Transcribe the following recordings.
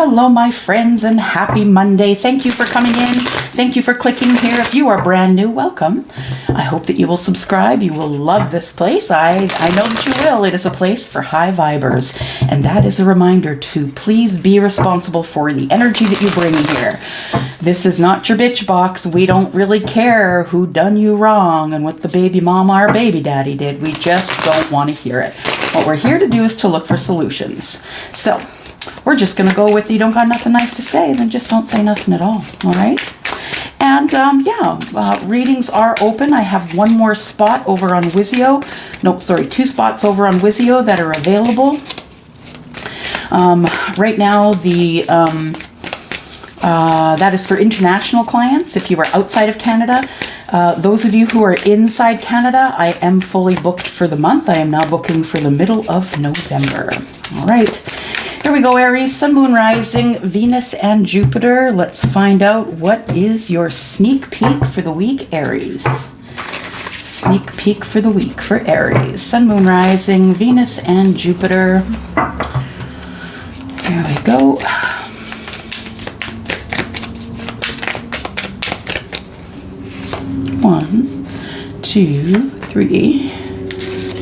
hello, my friends, and happy Monday. Thank you for coming in. Thank you for clicking here. If you are brand new, welcome. I hope that you will subscribe. You will love this place. I know that you will. It is a place for high vibers. And that is a reminder to please be responsible for the energy that you bring here. This is not your bitch box. We don't really care who done you wrong and what the baby mama or baby daddy did. We just don't want to hear it. What we're here to do is to look for solutions. So we're just going to go with, you don't got nothing nice to say, then just don't say nothing at all. All right. And readings are open. I have one more spot over on WISIO. No, sorry, 2 spots over on WISIO that are available. Right now, that is for international clients. If you are outside of Canada, those of you who are inside Canada, I am fully booked for the month. I am now booking for the middle of November. All right. Here we go, Aries, Sun, Moon, Rising, Venus, and Jupiter. Let's find out what is your sneak peek for the week, Aries. Sneak peek for the week for Aries. Sun, Moon, Rising, Venus, and Jupiter. There we go. One, 2, 3,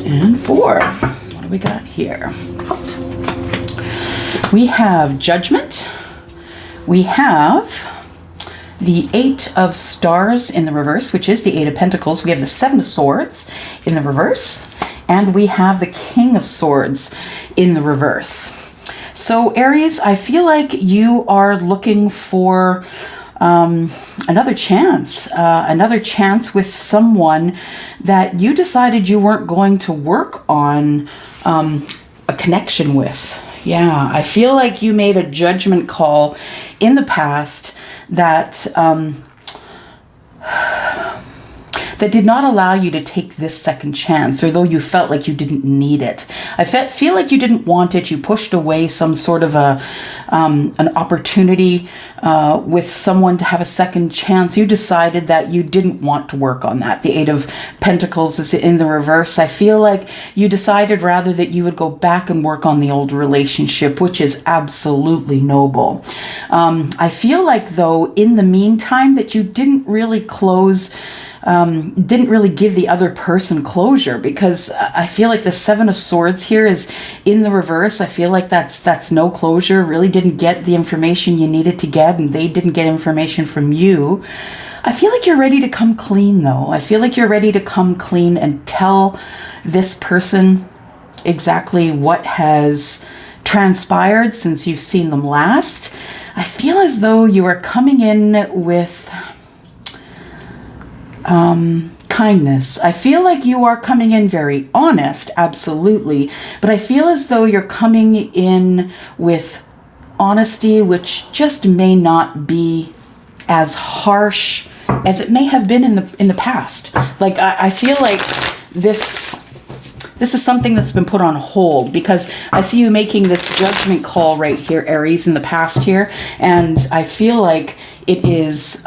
and 4. What do we got here? We have Judgment. We have the 8 of Stars in the reverse, which is the 8 of Pentacles. We have the 7 of Swords in the reverse. And we have the King of Swords in the reverse. So Aries, I feel like you are looking for another chance with someone that you decided you weren't going to work on a connection with. Yeah, I feel like you made a judgment call in the past that that did not allow you to take this second chance, or though you felt like you didn't need it. I feel like you didn't want it. You pushed away some sort of an opportunity with someone to have a second chance. You decided that you didn't want to work on that. The 8 of Pentacles is in the reverse. I feel like you decided rather that you would go back and work on the old relationship, which is absolutely noble. I feel like, though, in the meantime, that you didn't really didn't really give the other person closure, because I feel like the 7 of Swords here is in the reverse. I feel like that's no closure. Really didn't get the information you needed to get, and they didn't get information from you. I feel like you're ready to come clean, though. I feel like you're ready to come clean and tell this person exactly what has transpired since you've seen them last. I feel as though you are coming in with kindness. I feel like you are coming in very honest, absolutely, but I feel as though you're coming in with honesty, which just may not be as harsh as it may have been in the past. Like I feel like this is something that's been put on hold, because I see you making this judgment call right here, Aries, in the past here, and I feel like it is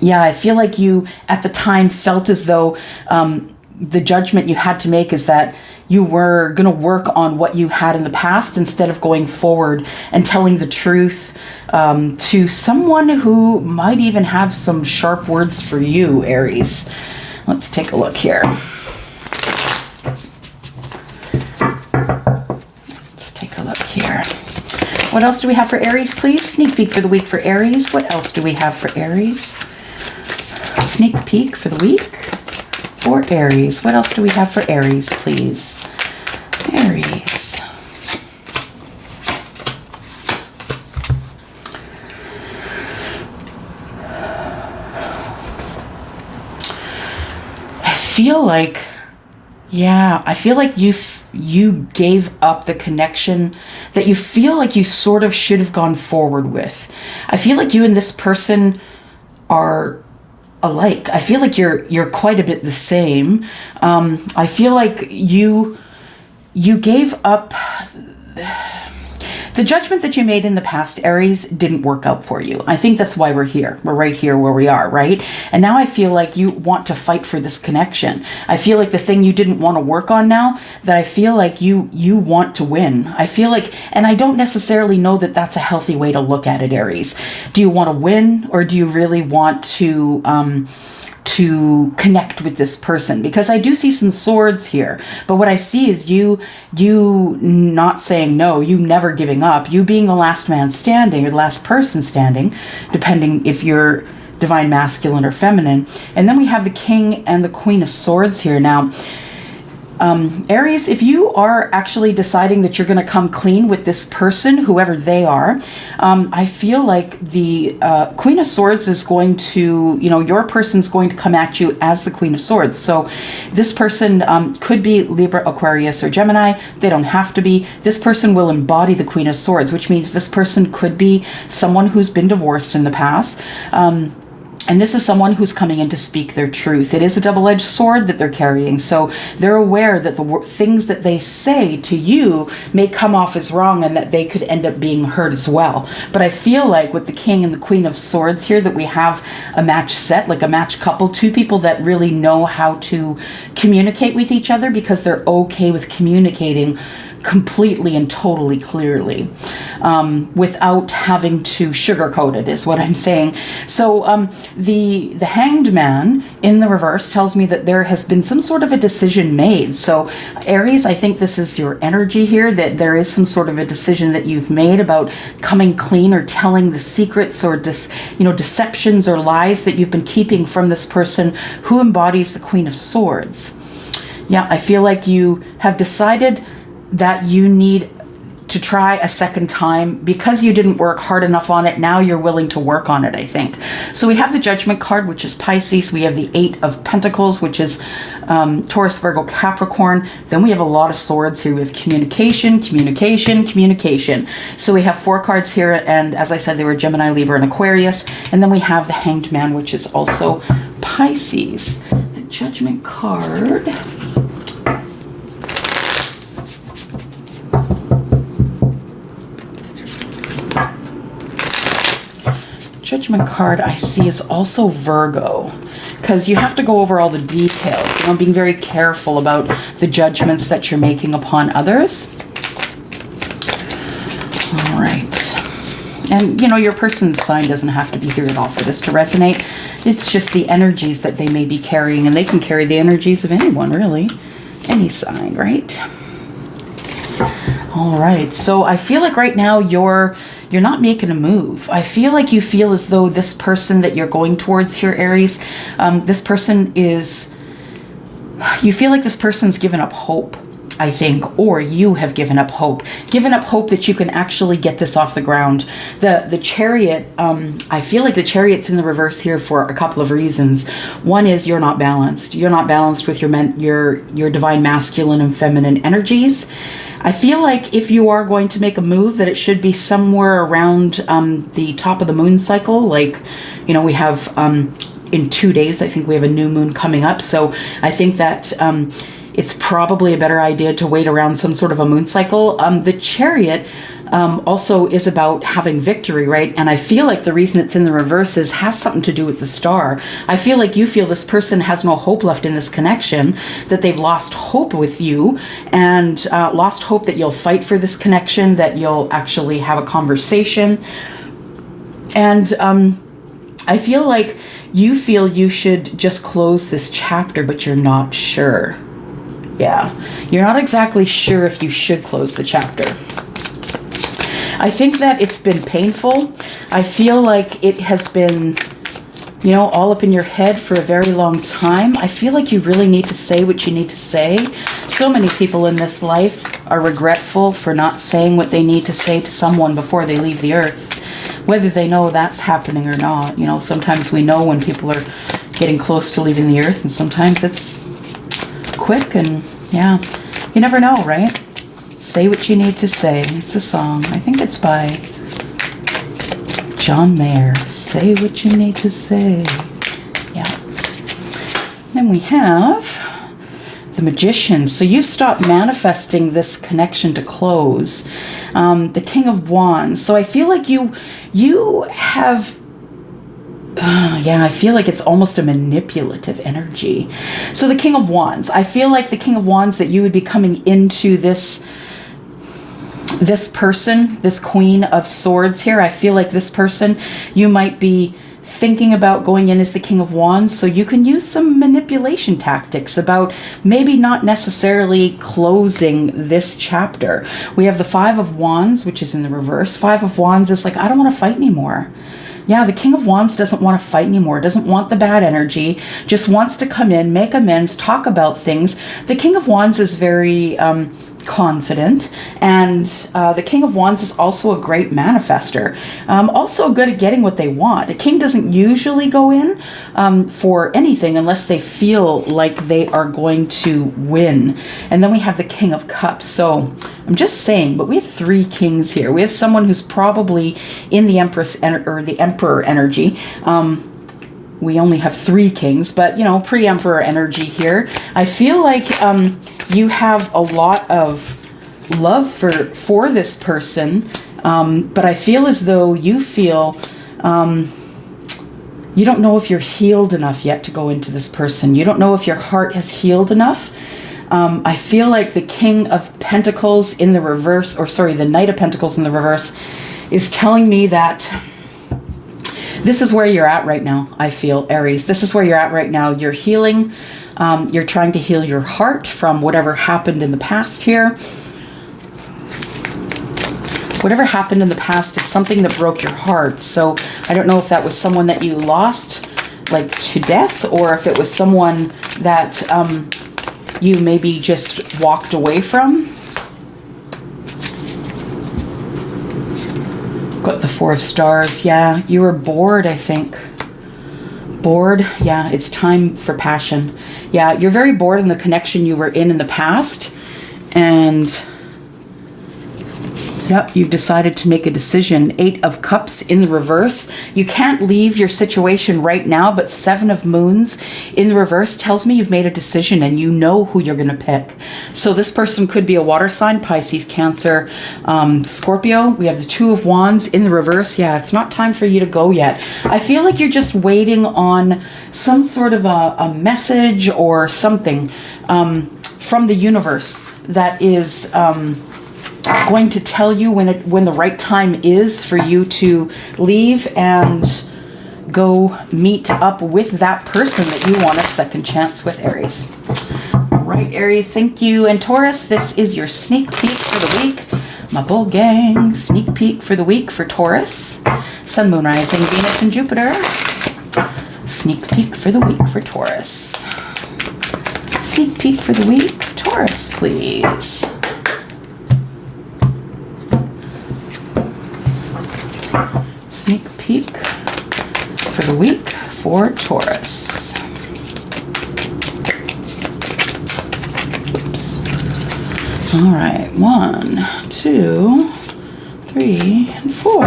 I feel like you at the time felt as though the judgment you had to make is that you were going to work on what you had in the past instead of going forward and telling the truth to someone who might even have some sharp words for you, Aries. Let's take a look here. Let's take a look here. What else do we have for Aries, please? Sneak peek for the week for Aries. What else do we have for Aries? Sneak peek for the week for Aries. What else do we have for Aries, please? Aries. I feel like you gave up the connection that you feel like you sort of should have gone forward with. I feel like you and this person are alike. I feel like you're quite a bit the same. I feel like you gave up The judgment that you made in the past, Aries, didn't work out for you. I think that's why we're here. We're right here where we are, right? And now I feel like you want to fight for this connection. I feel like the thing you didn't want to work on now, that I feel like you want to win. I feel like, and I don't necessarily know that that's a healthy way to look at it, Aries. Do you want to win, or do you really want to connect with this person? Because I do see some swords here, but what I see is you not saying no, you never giving up, you being the last man standing or the last person standing, depending if you're divine masculine or feminine. And then we have the King and the Queen of Swords here. Now, Aries, if you are actually deciding that you're going to come clean with this person, whoever they are, I feel like the Queen of Swords is going to, your person's going to come at you as the Queen of Swords. So this person could be Libra, Aquarius, or Gemini. They don't have to be. This person will embody the Queen of Swords, which means this person could be someone who's been divorced in the past. And this is someone who's coming in to speak their truth. It is a double-edged sword that they're carrying. So they're aware that the things that they say to you may come off as wrong and that they could end up being hurt as well. But I feel like with the King and the Queen of Swords here that we have a match set, like a match couple, two people that really know how to communicate with each other because they're okay with communicating completely and totally clearly, without having to sugarcoat it, is what I'm saying. So the Hanged Man in the reverse tells me that there has been some sort of a decision made. So Aries, I think this is your energy here, that there is some sort of a decision that you've made about coming clean or telling the secrets or deceptions or lies that you've been keeping from this person who embodies the Queen of Swords. Yeah, I feel like you have decided that you need to try a second time because you didn't work hard enough on it. Now you're willing to work on it, I think. So we have the Judgment card, which is Pisces. We have the Eight of Pentacles, which is Taurus, Virgo, Capricorn. Then we have a lot of swords here. We have communication, communication, communication. So we have 4 cards here, and as I said, they were Gemini, Libra, and Aquarius. And then we have the Hanged Man, which is also Pisces. The Judgment card. Judgment card I see is also Virgo, because you have to go over all the details, being very careful about the judgments that you're making upon others. All right. And, your person's sign doesn't have to be here at all for this to resonate. It's just the energies that they may be carrying, and they can carry the energies of anyone, really. Any sign, right? All right. So I feel like right now you're not making a move. I feel like you feel as though this person that you're going towards here, Aries, this person is, you feel like this person's given up hope, I think, or you have given up hope that you can actually get this off the ground. The Chariot, I feel like the Chariot's in the reverse here for a couple of reasons. One is you're not balanced. You're not balanced with your divine masculine and feminine energies. I feel like if you are going to make a move, that it should be somewhere around the top of the moon cycle. Like, we have in 2 days, I think we have a new moon coming up. So I think that it's probably a better idea to wait around some sort of a moon cycle. The Chariot also is about having victory, right? And I feel like the reason it's in the reverse has something to do with the star. I feel like you feel this person has no hope left in this connection, that they've lost hope with you, and lost hope that you'll fight for this connection, that you'll actually have a conversation. And I feel like you feel you should just close this chapter, but you're not sure. Yeah, you're not exactly sure if you should close the chapter. I think that it's been painful. I feel like it has been, all up in your head for a very long time. I feel like you really need to say what you need to say. So many people in this life are regretful for not saying what they need to say to someone before they leave the earth, whether they know that's happening or not. Sometimes we know when people are getting close to leaving the earth, and sometimes it's quick, and yeah, you never know, right? Say what you need to say. It's a song. I think it's by John Mayer. Say what you need to say. Yeah. Then we have the Magician. So you've stopped manifesting this connection to close. The King of Wands. So I feel like you have... yeah, I feel like it's almost a manipulative energy. So the King of Wands. I feel like the King of Wands, that you would be coming into this person, this Queen of Swords here. I feel like this person, you might be thinking about going in as the King of Wands, so you can use some manipulation tactics about maybe not necessarily closing this chapter. We have the Five of Wands, which is in the reverse. Five of Wands is like, I don't want to fight anymore. Yeah, the King of Wands doesn't want to fight anymore, doesn't want the bad energy, just wants to come in, make amends, talk about things. The King of Wands is very confident, and the King of Wands is also a great manifester, also good at getting what they want. A king doesn't usually go in for anything unless they feel like they are going to win. And then we have the King of Cups. So I'm just saying, but we have three kings here. We have someone who's probably in the Empress or the Emperor energy. We only have three kings, but, you know, pre-Emperor energy here. I feel like you have a lot of love for this person, but I feel as though you feel you don't know if you're healed enough yet to go into this person. You don't know if your heart has healed enough. I feel like the King of Pentacles in the reverse, or sorry, the Knight of Pentacles in the reverse, is telling me that this is where you're at right now. I feel, Aries, this is where you're at right now. You're healing. You're trying to heal your heart from whatever happened in the past here. Whatever happened in the past is something that broke your heart. So I don't know if that was someone that you lost, like, to death, or if it was someone that you maybe just walked away from. Got the Four of Stars. Yeah, you were bored, I think. Bored. Yeah, it's time for passion. Yeah, you're very bored in the connection you were in the past. And yep, you've decided to make a decision. Eight of Cups in the reverse. You can't leave your situation right now, but Seven of Moons in the reverse tells me you've made a decision and you know who you're going to pick. So this person could be a water sign, Pisces, Cancer, Scorpio. We have the Two of Wands in the reverse. Yeah, it's not time for you to go yet. I feel like you're just waiting on some sort of a message or something from the universe that is... going to tell you when the right time is for you to leave and go meet up with that person that you want a second chance with, Aries. All right, Aries, thank you. And Taurus, this is your sneak peek for the week. My bull gang, sneak peek for the week for Taurus. Sun, Moon, Rising, Venus, and Jupiter. Sneak peek for the week for Taurus. Sneak peek for the week, Taurus, please. Sneak peek for the week for Taurus. Oops. All right, 1, 2, 3, and 4.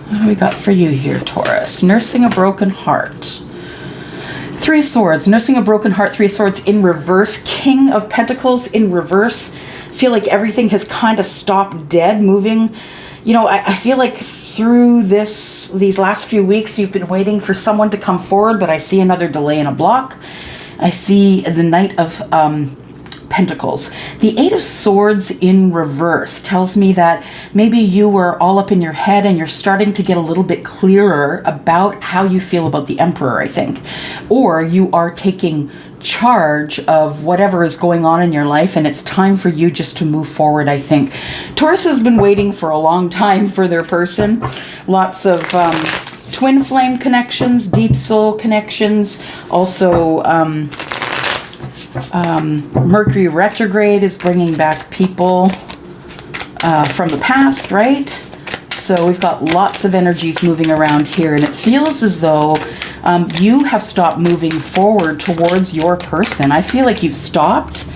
What do we got for you here, Taurus? Nursing a broken heart. Three Swords, nursing a broken heart, Three Swords in reverse. King of Pentacles in reverse. Feel like everything has kind of stopped dead, moving. You know, I feel like through these last few weeks, you've been waiting for someone to come forward, but I see another delay and a block. I see the Knight of Pentacles. The Eight of Swords in reverse tells me that maybe you were all up in your head and you're starting to get a little bit clearer about how you feel about the Emperor, I think. Or you are taking charge of whatever is going on in your life, and it's time for you just to move forward, I think. Taurus has been waiting for a long time for their person. Lots of twin flame connections, deep soul connections. Also, Mercury retrograde is bringing back people from the past, right? So we've got lots of energies moving around here, and it feels as though you have stopped moving forward towards your person. I feel like you've stopped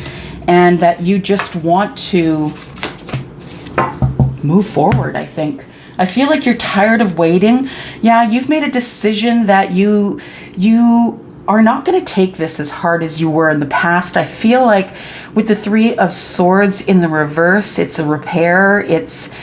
and that you just want to move forward, I think. I feel like you're tired of waiting. Yeah, you've made a decision that you are not going to take this as hard as you were in the past. I feel like with the Three of Swords in the reverse, it's a repair. It's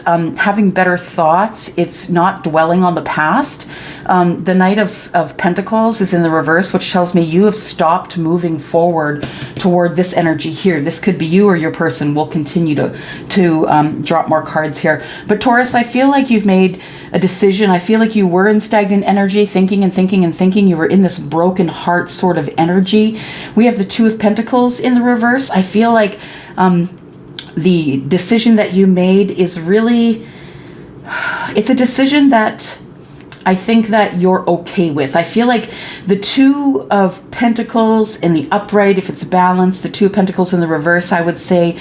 having better thoughts. It's not dwelling on the past. The Knight of Pentacles is in the reverse, which tells me you have stopped moving forward toward this energy here. This could be you or your person. We'll continue to drop more cards here. But Taurus, I feel like you've made a decision. I feel like you were in stagnant energy, thinking and thinking and thinking. You were in this broken heart sort of energy. We have the Two of Pentacles in the reverse. I feel like the decision that you made is really, it's a decision that I think that you're okay with. I feel like the Two of Pentacles in the upright, if it's balanced, the Two of Pentacles in the reverse, I would say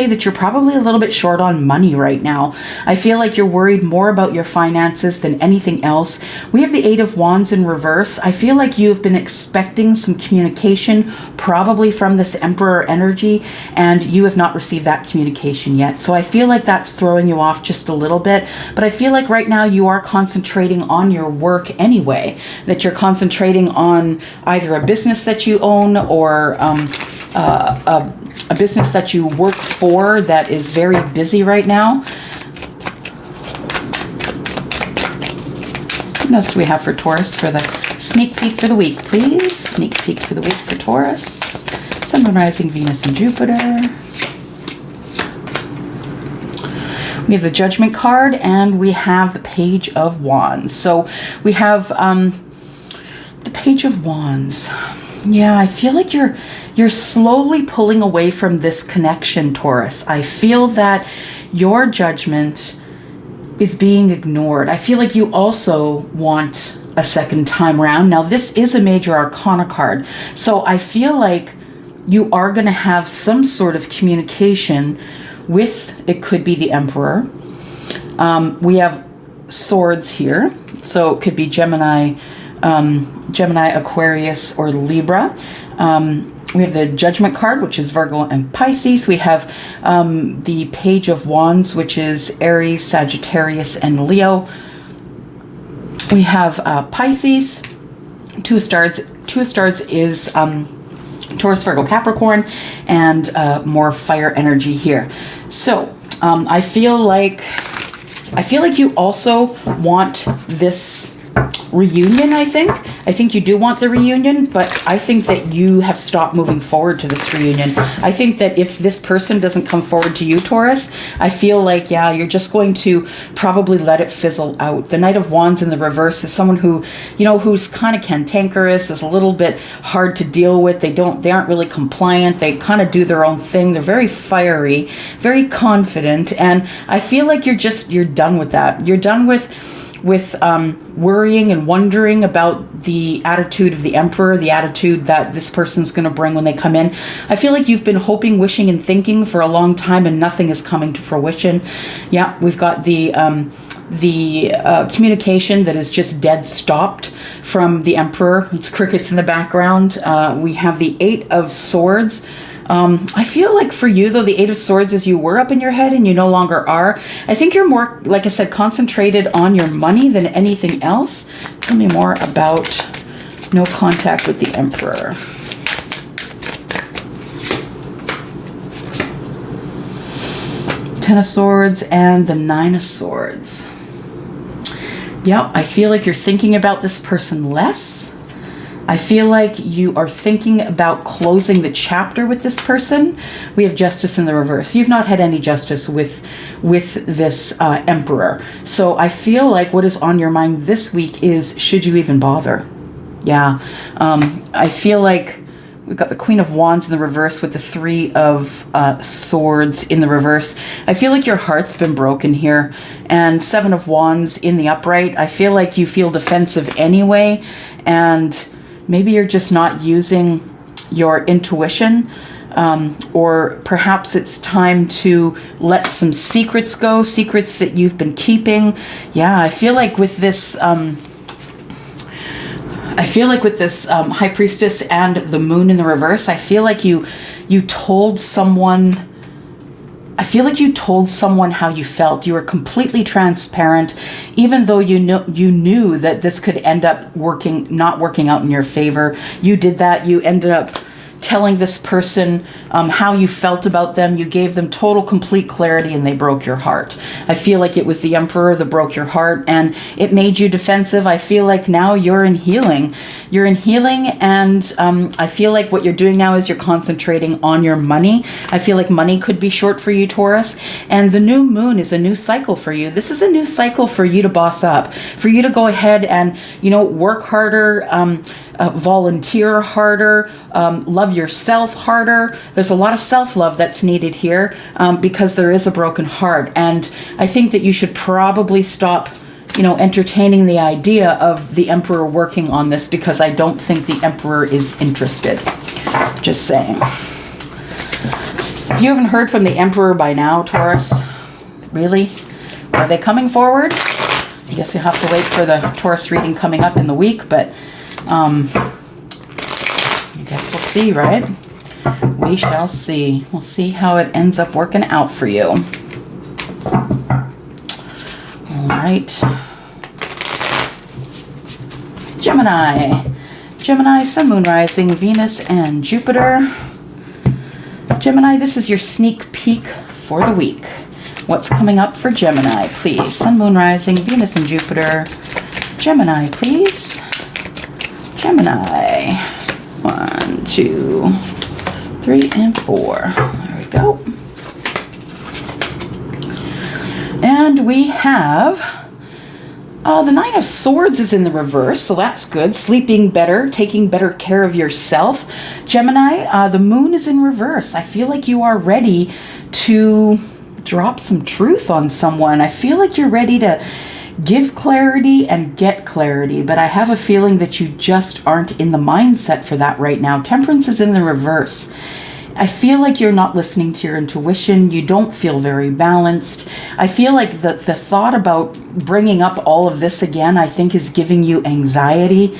that you're probably a little bit short on money right now. I feel like you're worried more about your finances than anything else. We have the Eight of Wands in reverse. I feel like you've been expecting some communication, probably from this Emperor energy, and you have not received that communication yet. So I feel like that's throwing you off just a little bit. But I feel like right now you are concentrating on your work anyway, that you're concentrating on either a business that you own or a business that you work for that is very busy right now. What else do we have for Taurus for the sneak peek for the week, please? Sneak peek for the week for Taurus. Sun, Moon, Rising, Venus, and Jupiter. We have the Judgment card and we have the Page of Wands. So we have the Page of Wands. Yeah, I feel like you're slowly pulling away from this connection, Taurus. I feel that your judgment is being ignored. I feel like you also want a second time around. Now, this is a major arcana card, so I feel like you are going to have some sort of communication with, it could be the Emperor. We have swords here, so it could be Gemini, Aquarius, or Libra. We have the Judgment card, which is Virgo and Pisces. We have the Page of Wands, which is Aries, Sagittarius, and Leo. We have Pisces. Two of Stars is Taurus, Virgo, Capricorn, and more fire energy here. So I feel like you also want this reunion. I think you do want the reunion, but I think that you have stopped moving forward to this reunion. I think that if this person doesn't come forward to you, Taurus, I feel like, yeah, you're just going to probably let it fizzle out. The Knight of Wands in the reverse is someone who, who's kind of cantankerous, is a little bit hard to deal with. They aren't really compliant. They kind of do their own thing. They're very fiery, very confident, and I feel like you're done with that. You're done with worrying and wondering about the attitude of the Emperor, the attitude that this person's going to bring when they come in. I feel like you've been hoping, wishing, and thinking for a long time, and nothing is coming to fruition. Yeah, we've got the communication that is just dead stopped from the Emperor. It's crickets in the background. We have the Eight of Swords. I feel like for you, though, the Eight of Swords is you were up in your head and you no longer are. I think you're more, like I said, concentrated on your money than anything else. Tell me more about no contact with the Emperor. Ten of Swords and the Nine of Swords. Yep, I feel like you're thinking about this person less. I feel like you are thinking about closing the chapter with this person. We have Justice in the reverse. You've not had any justice with this Emperor. So I feel like what is on your mind this week is, should you even bother? Yeah. I feel like we've got the Queen of Wands in the reverse with the Three of Swords in the reverse. I feel like your heart's been broken here. And Seven of Wands in the upright. I feel like you feel defensive anyway. And maybe you're just not using your intuition, or perhaps it's time to let some secrets go, secrets that you've been keeping. Yeah, I feel like with this High Priestess and the Moon in the reverse, I feel like you told someone I feel like you told someone how you felt. You were completely transparent, even though you knew that this could end up not working out in your favor. You did that. You ended up telling this person how you felt about them. You gave them total, complete clarity, and they broke your heart. I feel like it was the Emperor that broke your heart, and it made you defensive. I feel like now you're in healing. You're in healing, and I feel like what you're doing now is you're concentrating on your money. I feel like money could be short for you, Taurus, and the new moon is a new cycle for you. This is a new cycle for you to boss up, for you to go ahead and, work harder, volunteer harder, love yourself harder. There's a lot of self-love that's needed here because there is a broken heart. And I think that you should probably stop, entertaining the idea of the Emperor working on this, because I don't think the Emperor is interested. Just saying. If you haven't heard from the Emperor by now, Taurus, really? Are they coming forward? I guess you'll have to wait for the Taurus reading coming up in the week, but I guess we'll see, right? We shall see. We'll see how it ends up working out for you. All right. Gemini. Gemini, Sun, Moon, Rising, Venus, and Jupiter. Gemini, this is your sneak peek for the week. What's coming up for Gemini, please? Sun, Moon, Rising, Venus, and Jupiter. Gemini, please. Gemini. 1, 2, 3, and 4. There we go. And we have the Nine of Swords is in the reverse, so that's good. Sleeping better, taking better care of yourself. Gemini, the moon is in reverse. I feel like you are ready to drop some truth on someone. I feel like you're ready to give clarity and get clarity, but I have a feeling that you just aren't in the mindset for that right now. Temperance is in the reverse. I feel like you're not listening to your intuition. You don't feel very balanced. I feel like the thought about bringing up all of this again, I think, is giving you anxiety.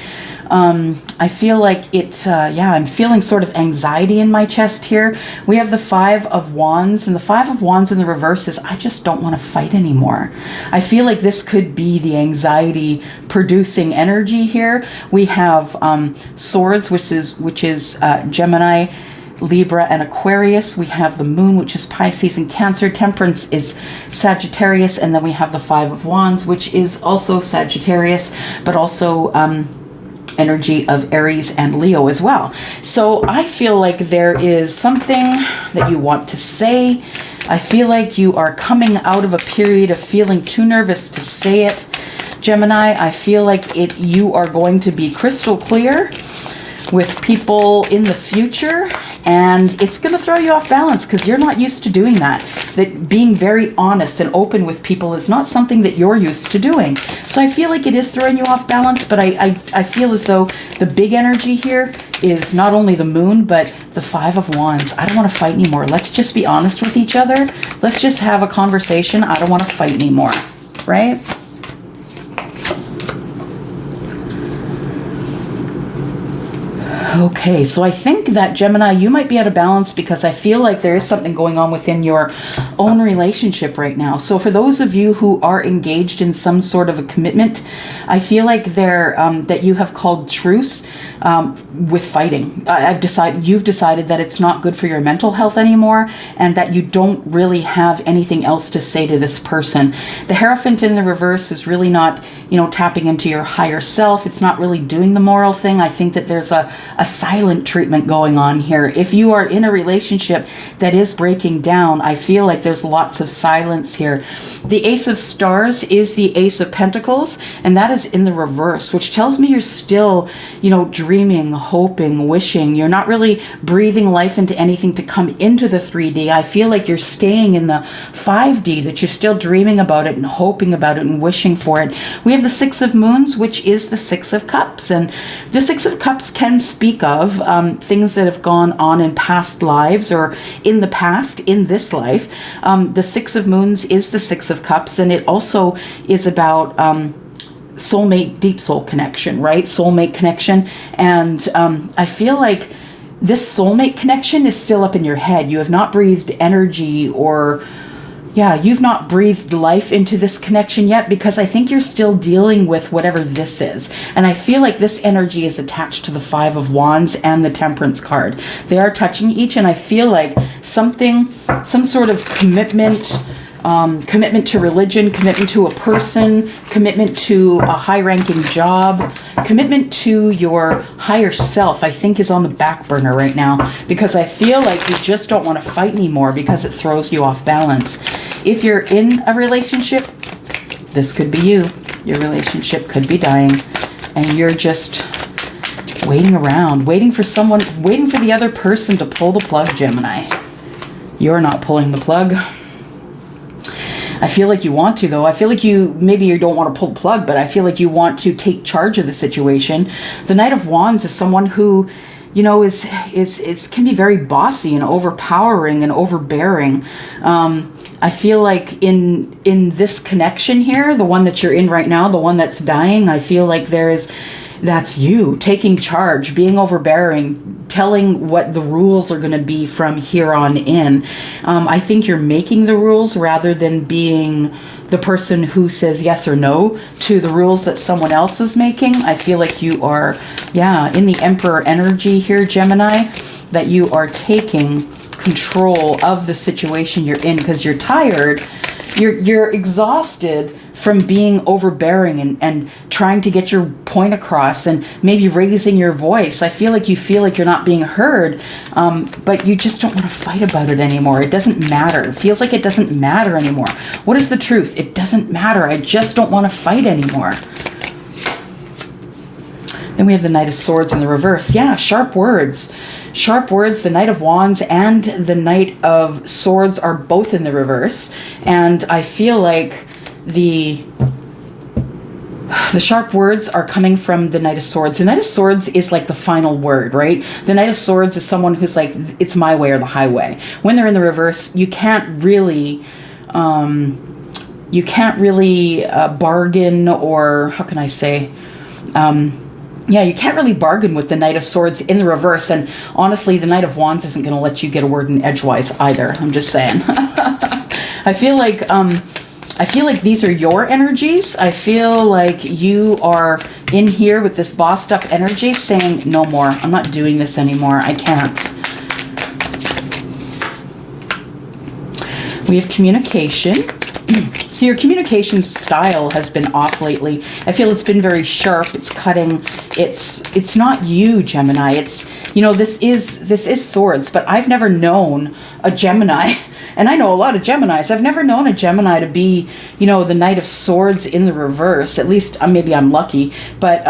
I feel like I'm feeling sort of anxiety in my chest here. We have the Five of Wands, and the Five of Wands in the reverse is, I just don't want to fight anymore. I feel like this could be the anxiety producing energy here. We have Swords, which is Gemini, Libra, and Aquarius. We have the moon, which is Pisces and Cancer. Temperance is Sagittarius, and then we have the Five of Wands, which is also Sagittarius, but also energy of Aries and Leo as well. So I feel like there is something that you want to say. I feel like you are coming out of a period of feeling too nervous to say it. Gemini, I feel like you are going to be crystal clear with people in the future, and it's going to throw you off balance because you're not used to doing that. That being very honest and open with people is not something that you're used to doing. So I feel like it is throwing you off balance, but I feel as though the big energy here is not only the moon, but the Five of Wands. I don't want to fight anymore. Let's just be honest with each other. Let's just have a conversation. I don't want to fight anymore, right? Okay, so I think that, Gemini, you might be out of balance because I feel like there is something going on within your own relationship right now. So for those of you who are engaged in some sort of a commitment, I feel like that you have called truce with fighting. You've decided that it's not good for your mental health anymore, and that you don't really have anything else to say to this person. The Hierophant in the reverse is really not, tapping into your higher self. It's not really doing the moral thing. I think that there's a silent treatment going on here. If you are in a relationship that is breaking down, I feel like there's lots of silence here. The Ace of Stars is the Ace of Pentacles, and that is in the reverse, which tells me you're still, dreaming, hoping, wishing. You're not really breathing life into anything to come into the 3D. I feel like you're staying in the 5D, that you're still dreaming about it and hoping about it and wishing for it. We have the Six of Moons, which is the Six of Cups, and the Six of Cups can speak of things that have gone on in past lives or in the past, in this life. The Six of Moons is the Six of Cups, and it also is about soulmate, deep soul connection, right? Soulmate connection. And I feel like this soulmate connection is still up in your head. You have not breathed energy or, yeah, you've not breathed life into this connection yet, because I think you're still dealing with whatever this is. And I feel like this energy is attached to the Five of Wands and the Temperance card. They are touching each, and I feel like some sort of commitment, commitment to religion, commitment to a person, commitment to a high-ranking job, commitment to your higher self, I think is on the back burner right now, because I feel like you just don't want to fight anymore because it throws you off balance. If you're in a relationship, this could be you. Your relationship could be dying, and you're just waiting around, waiting for the other person to pull the plug, Gemini. You're not pulling the plug. I feel like you want to, though. I feel like maybe you don't want to pull the plug, but I feel like you want to take charge of the situation. The Knight of Wands is someone who, you know, can be very bossy and overpowering and overbearing. I feel like in this connection here, the one that you're in right now, the one that's dying, I feel like that's you taking charge, being overbearing, telling what the rules are going to be from here on in. I think you're making the rules rather than being the person who says yes or no to the rules that someone else is making. I feel like you are, in the Emperor energy here, Gemini, that you are taking control of the situation you're in because you're tired. You're exhausted from being overbearing and trying to get your point across and maybe raising your voice. I feel like you're not being heard, but you just don't want to fight about it anymore. It doesn't matter. It feels like it doesn't matter anymore. What is the truth? It doesn't matter. I just don't want to fight anymore. Then we have the Knight of Swords in the reverse. Yeah, sharp words. Sharp words. The Knight of Wands and the Knight of Swords are both in the reverse. And I feel like the sharp words are coming from the Knight of Swords. The Knight of Swords is like the final word, right? The Knight of Swords is someone who's like, it's my way or the highway. When they're in the reverse, you can't really bargain, or how can I say? You can't really bargain with the Knight of Swords in the reverse. And honestly, the Knight of Wands isn't going to let you get a word in edgewise either. I'm just saying. I feel like these are your energies. I feel like you are in here with this bossed up energy saying, no more. I'm not doing this anymore. I can't. We have communication. So your communication style has been off lately. I feel it's been very sharp. It's cutting. It's not you, Gemini. It's, you know, this is Swords, but I've never known a Gemini. And I know a lot of Geminis. I've never known a Gemini to be, you know, the Knight of Swords in the reverse. At least maybe I'm lucky, but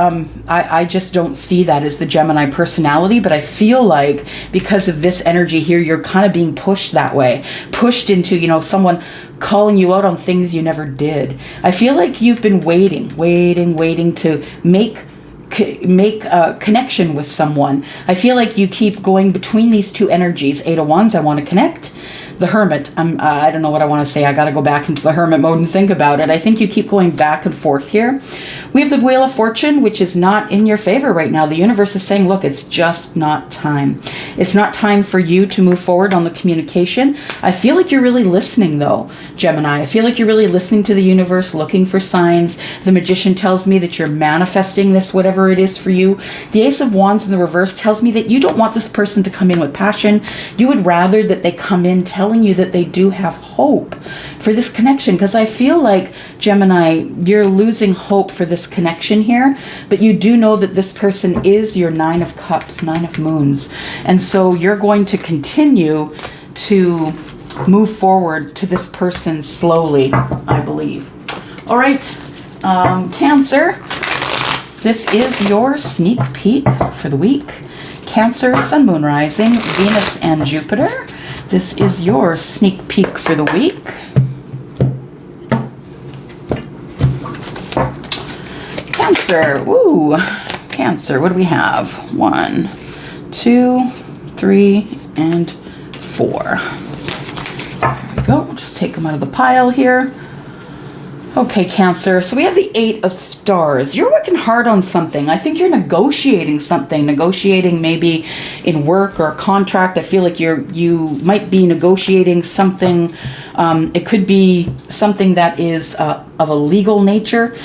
I just don't see that as the Gemini personality. But I feel like because of this energy here, you're kind of being pushed that way, pushed into, you know, someone calling you out on things you never did. I feel like you've been waiting to make a connection with someone. I feel like you keep going between these two energies. Eight of Wands, I want to connect. The Hermit, I don't know what I want to say. I got to go back into the Hermit mode and think about it. I think you keep going back and forth here. We have the Wheel of Fortune, which is not in your favor right now. The universe is saying, look, it's just not time. It's not time for you to move forward on the communication. I feel like you're really listening, though, Gemini. I feel like you're really listening to the universe, looking for signs. The Magician tells me that you're manifesting this, whatever it is for you. The Ace of Wands in the reverse tells me that you don't want this person to come in with passion. You would rather that they come in telling you that they do have hope for this connection, because I feel like, Gemini, you're losing hope for this connection here, but you do know that this person is your Nine of Cups, Nine of Moons, and so you're going to continue to move forward to this person slowly, I believe. All right, Cancer, this is your sneak peek for the week. Cancer, Sun, Moon, Rising, Venus, and Jupiter. This is your sneak peek for the week. Cancer, woo. Cancer, what do we have? 1, 2, 3, and 4. There we go. We'll just take them out of the pile here. Okay, Cancer. So we have the 8 of Stars. You're working hard on something. I think you're negotiating something, negotiating maybe in work or a contract. I feel like you might be negotiating something. It could be something that is of a legal nature.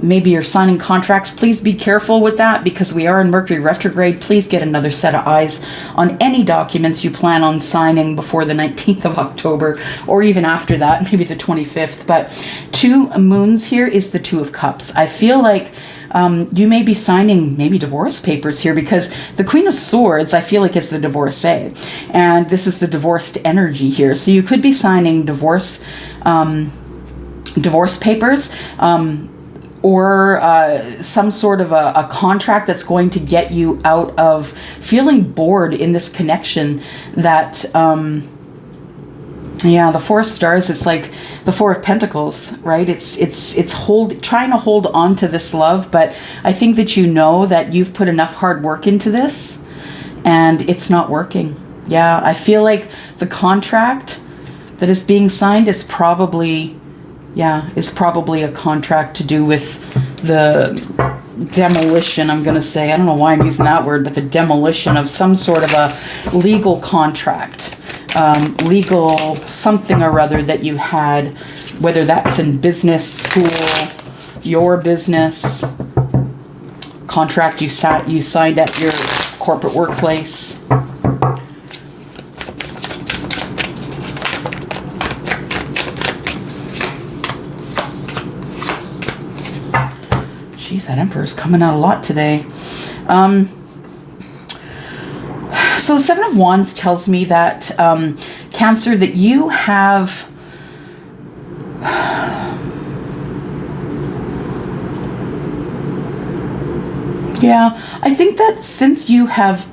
Maybe you're signing contracts. Please be careful with that because we are in Mercury retrograde. Please get another set of eyes on any documents you plan on signing before the 19th of October or even after that, maybe the 25th. But 2 moons here is the 2 of Cups. I feel like you may be signing maybe divorce papers here because the Queen of Swords, I feel like, is the divorcee. And this is the divorced energy here. So you could be signing divorce papers or some sort of a contract that's going to get you out of feeling bored in this connection that... yeah, the 4 of Stars, it's like the 4 of Pentacles, right? It's trying to hold on to this love, but I think that you know that you've put enough hard work into this and it's not working. Yeah, I feel like the contract that is being signed is probably a contract to do with the demolition, I'm going to say. I don't know why I'm using that word, but the demolition of some sort of a legal contract. Legal something or other that you had, whether that's in business, school, your business, contract you signed at your corporate workplace. Jeez, that Emperor's coming out a lot today. So the 7 of Wands tells me that, Cancer, that you have... yeah, I think that since you have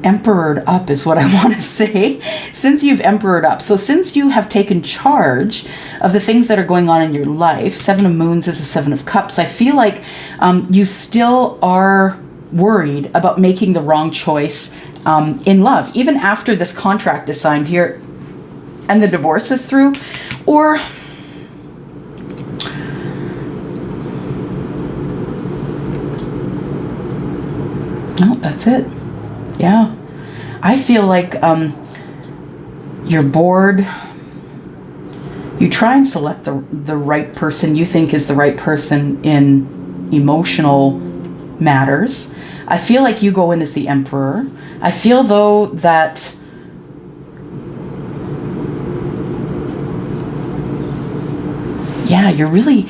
emperored up is what I want to say. Since you've emperored up. So since you have taken charge of the things that are going on in your life, 7 of Moons is a 7 of Cups. I feel like you still are worried about making the wrong choice in love, even after this contract is signed here and the divorce is through. Or no, that's it. Yeah, I feel like you're bored. You try and select the right person you think is the right person in emotional matters. I feel like you go in as the Emperor. I feel, though, that yeah, you're really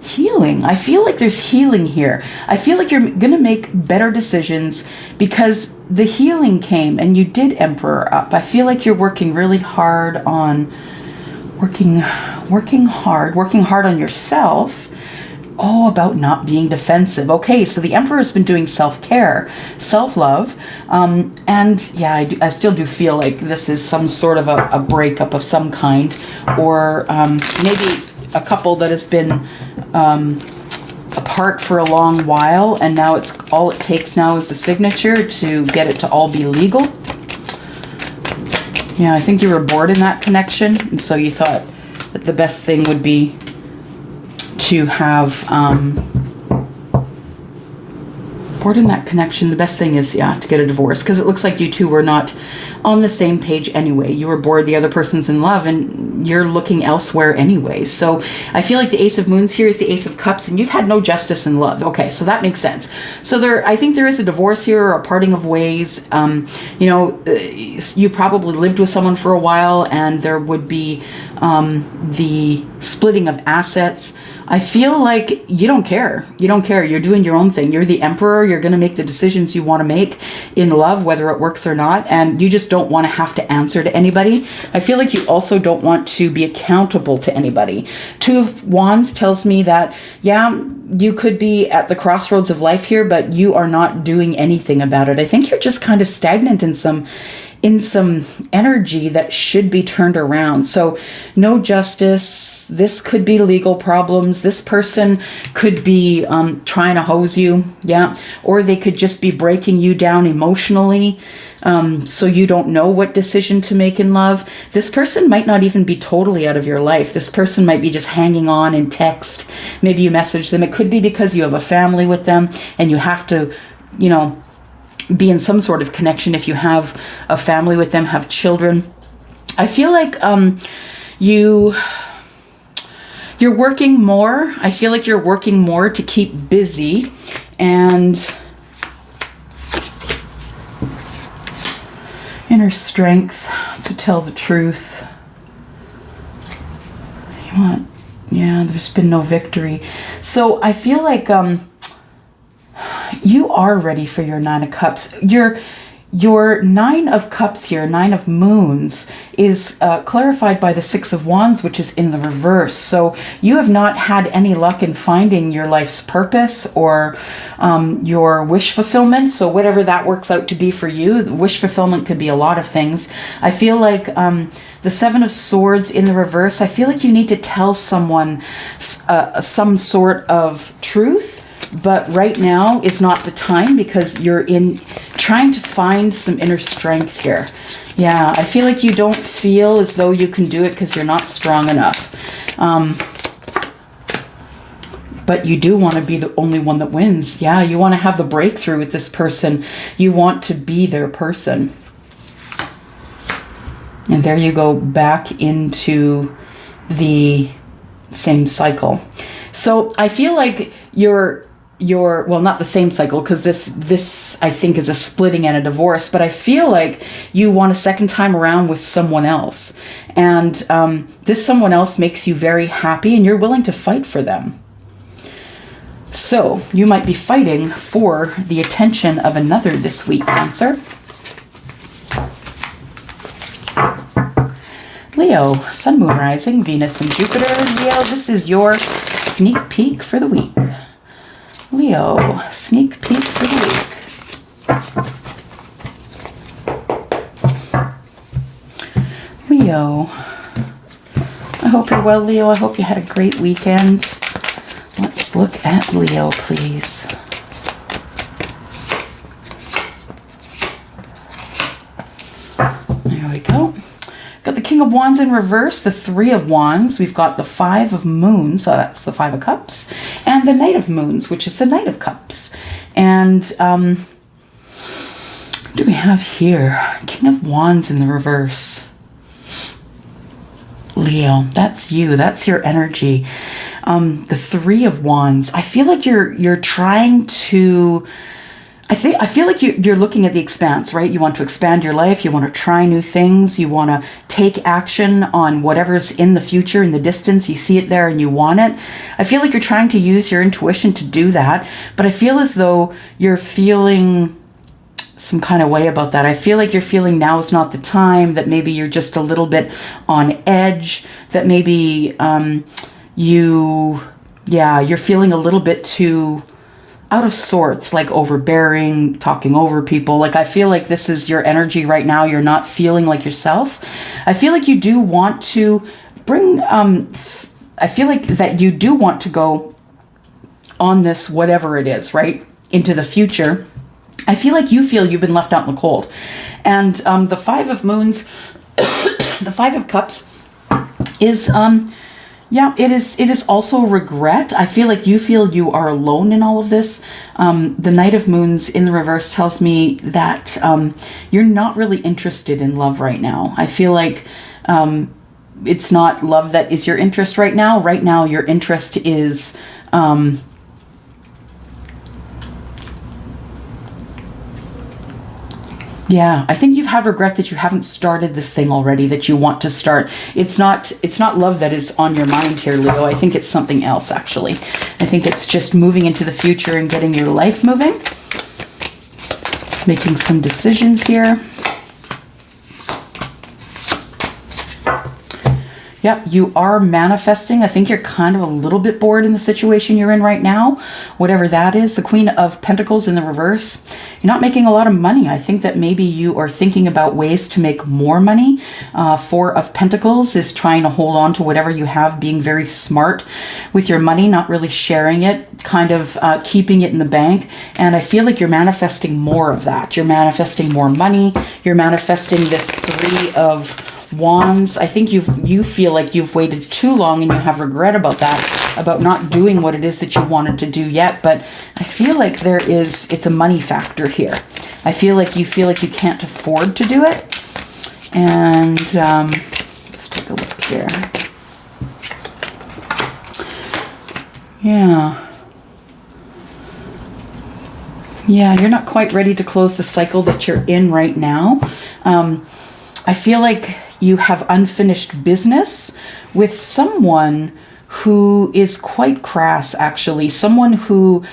healing. I feel like there's healing here. I feel like you're going to make better decisions because the healing came and you did Emperor up. I feel like you're working really hard on working hard on yourself. Oh, about not being defensive. Okay, so the Emperor's been doing self-care, self-love, and yeah, I still do feel like this is some sort of a breakup of some kind, or maybe a couple that has been apart for a long while, and now it's all it takes now is the signature to get it to all be legal. Yeah, I think you were bored in that connection, and so you thought that the best thing would be to have bored in that connection. The best thing is, yeah, to get a divorce, because it looks like you two were not on the same page anyway. You were bored, the other person's in love, and you're looking elsewhere anyway. So I feel like the Ace of Moons here is the Ace of Cups, and you've had no justice in love. Okay, so that makes sense. So I think there is a divorce here, or a parting of ways. You probably lived with someone for a while, and there would be the splitting of assets. I feel like you don't care. You don't care. You're doing your own thing. You're the Emperor. You're going to make the decisions you want to make in love, whether it works or not. And you just don't want to have to answer to anybody. I feel like you also don't want to be accountable to anybody. 2 of Wands tells me that, yeah, you could be at the crossroads of life here, but you are not doing anything about it. I think you're just kind of stagnant in some energy that should be turned around. So no justice. This could be legal problems. This person could be trying to hose you. Yeah. Or they could just be breaking you down emotionally. So you don't know what decision to make in love. This person might not even be totally out of your life. This person might be just hanging on in text. Maybe you message them. It could be because you have a family with them and you have to, you know, be in some sort of connection if you have a family with them, have children. I feel like you're working more. I feel like you're working more to keep busy, and inner strength to tell the truth. You want, yeah, there's been no victory. So I feel like you are ready for your Nine of Cups. Your Nine of Cups here, Nine of Moons, is clarified by the Six of Wands, which is in the reverse. So you have not had any luck in finding your life's purpose or your wish fulfillment. So whatever that works out to be for you, the wish fulfillment could be a lot of things. I feel like the Seven of Swords in the reverse, I feel like you need to tell someone some sort of truth. But right now is not the time because you're in trying to find some inner strength here. Yeah, I feel like you don't feel as though you can do it because you're not strong enough. But you do want to be the only one that wins. Yeah, you want to have the breakthrough with this person. You want to be their person. And there you go back into the same cycle. So I feel like you're well, not the same cycle, because this I think is a splitting and a divorce, but I feel like you want a second time around with someone else, and this someone else makes you very happy and you're willing to fight for them. So you might be fighting for the attention of another this week, Cancer. Leo, Sun, Moon, Rising, Venus, and Jupiter. Leo, this is your sneak peek for the week. Leo, sneak peek for the week. Leo, I hope you're well, Leo. I hope you had a great weekend. Let's look at Leo, please. There we go. Got the King of Wands in reverse, the Three of Wands. We've got the Five of Moons, so that's the Five of Cups, and the Knight of Moons, which is the Knight of Cups. And what do we have here? King of Wands in the reverse. Leo, that's you. That's your energy. The Three of Wands. I feel like you're trying to. I feel like you're looking at the expanse, right? You want to expand your life. You want to try new things. You want to take action on whatever's in the future, in the distance. You see it there and you want it. I feel like you're trying to use your intuition to do that. But I feel as though you're feeling some kind of way about that. I feel like you're feeling now is not the time, that maybe you're just a little bit on edge, that maybe you're feeling a little bit too out of sorts, like overbearing, talking over people. Like I feel like this is your energy right now. You're not feeling like yourself. I feel like you do want to bring, I feel like that you do want to go on this, whatever it is, right, into the future. I feel like you feel you've been left out in the cold. And the Five of Moons, the Five of Cups is, it is also regret. I feel like you feel you are alone in all of this. The Knight of Moons in the reverse tells me that you're not really interested in love right now. I feel like it's not love that is your interest right now. Right now, your interest is I think you've had regret that you haven't started this thing already that you want to start. It's not love that is on your mind here, Leo. I think it's something else, actually. I think it's just moving into the future and getting your life moving. Making some decisions here. Yep, you are manifesting. I think you're kind of a little bit bored in the situation you're in right now, whatever that is. The Queen of Pentacles in the reverse. You're not making a lot of money. I think that maybe you are thinking about ways to make more money. Four of Pentacles is trying to hold on to whatever you have, being very smart with your money, not really sharing it, kind of keeping it in the bank. And I feel like you're manifesting more of that. You're manifesting more money. You're manifesting this 3 of Wands. I think you feel like you've waited too long and you have regret about that, about not doing what it is that you wanted to do yet. But I feel like it's a money factor here. I feel like you can't afford to do it. And let's take a look here. Yeah, you're not quite ready to close the cycle that you're in right now. I feel like you have unfinished business with someone who is quite crass, actually. Someone who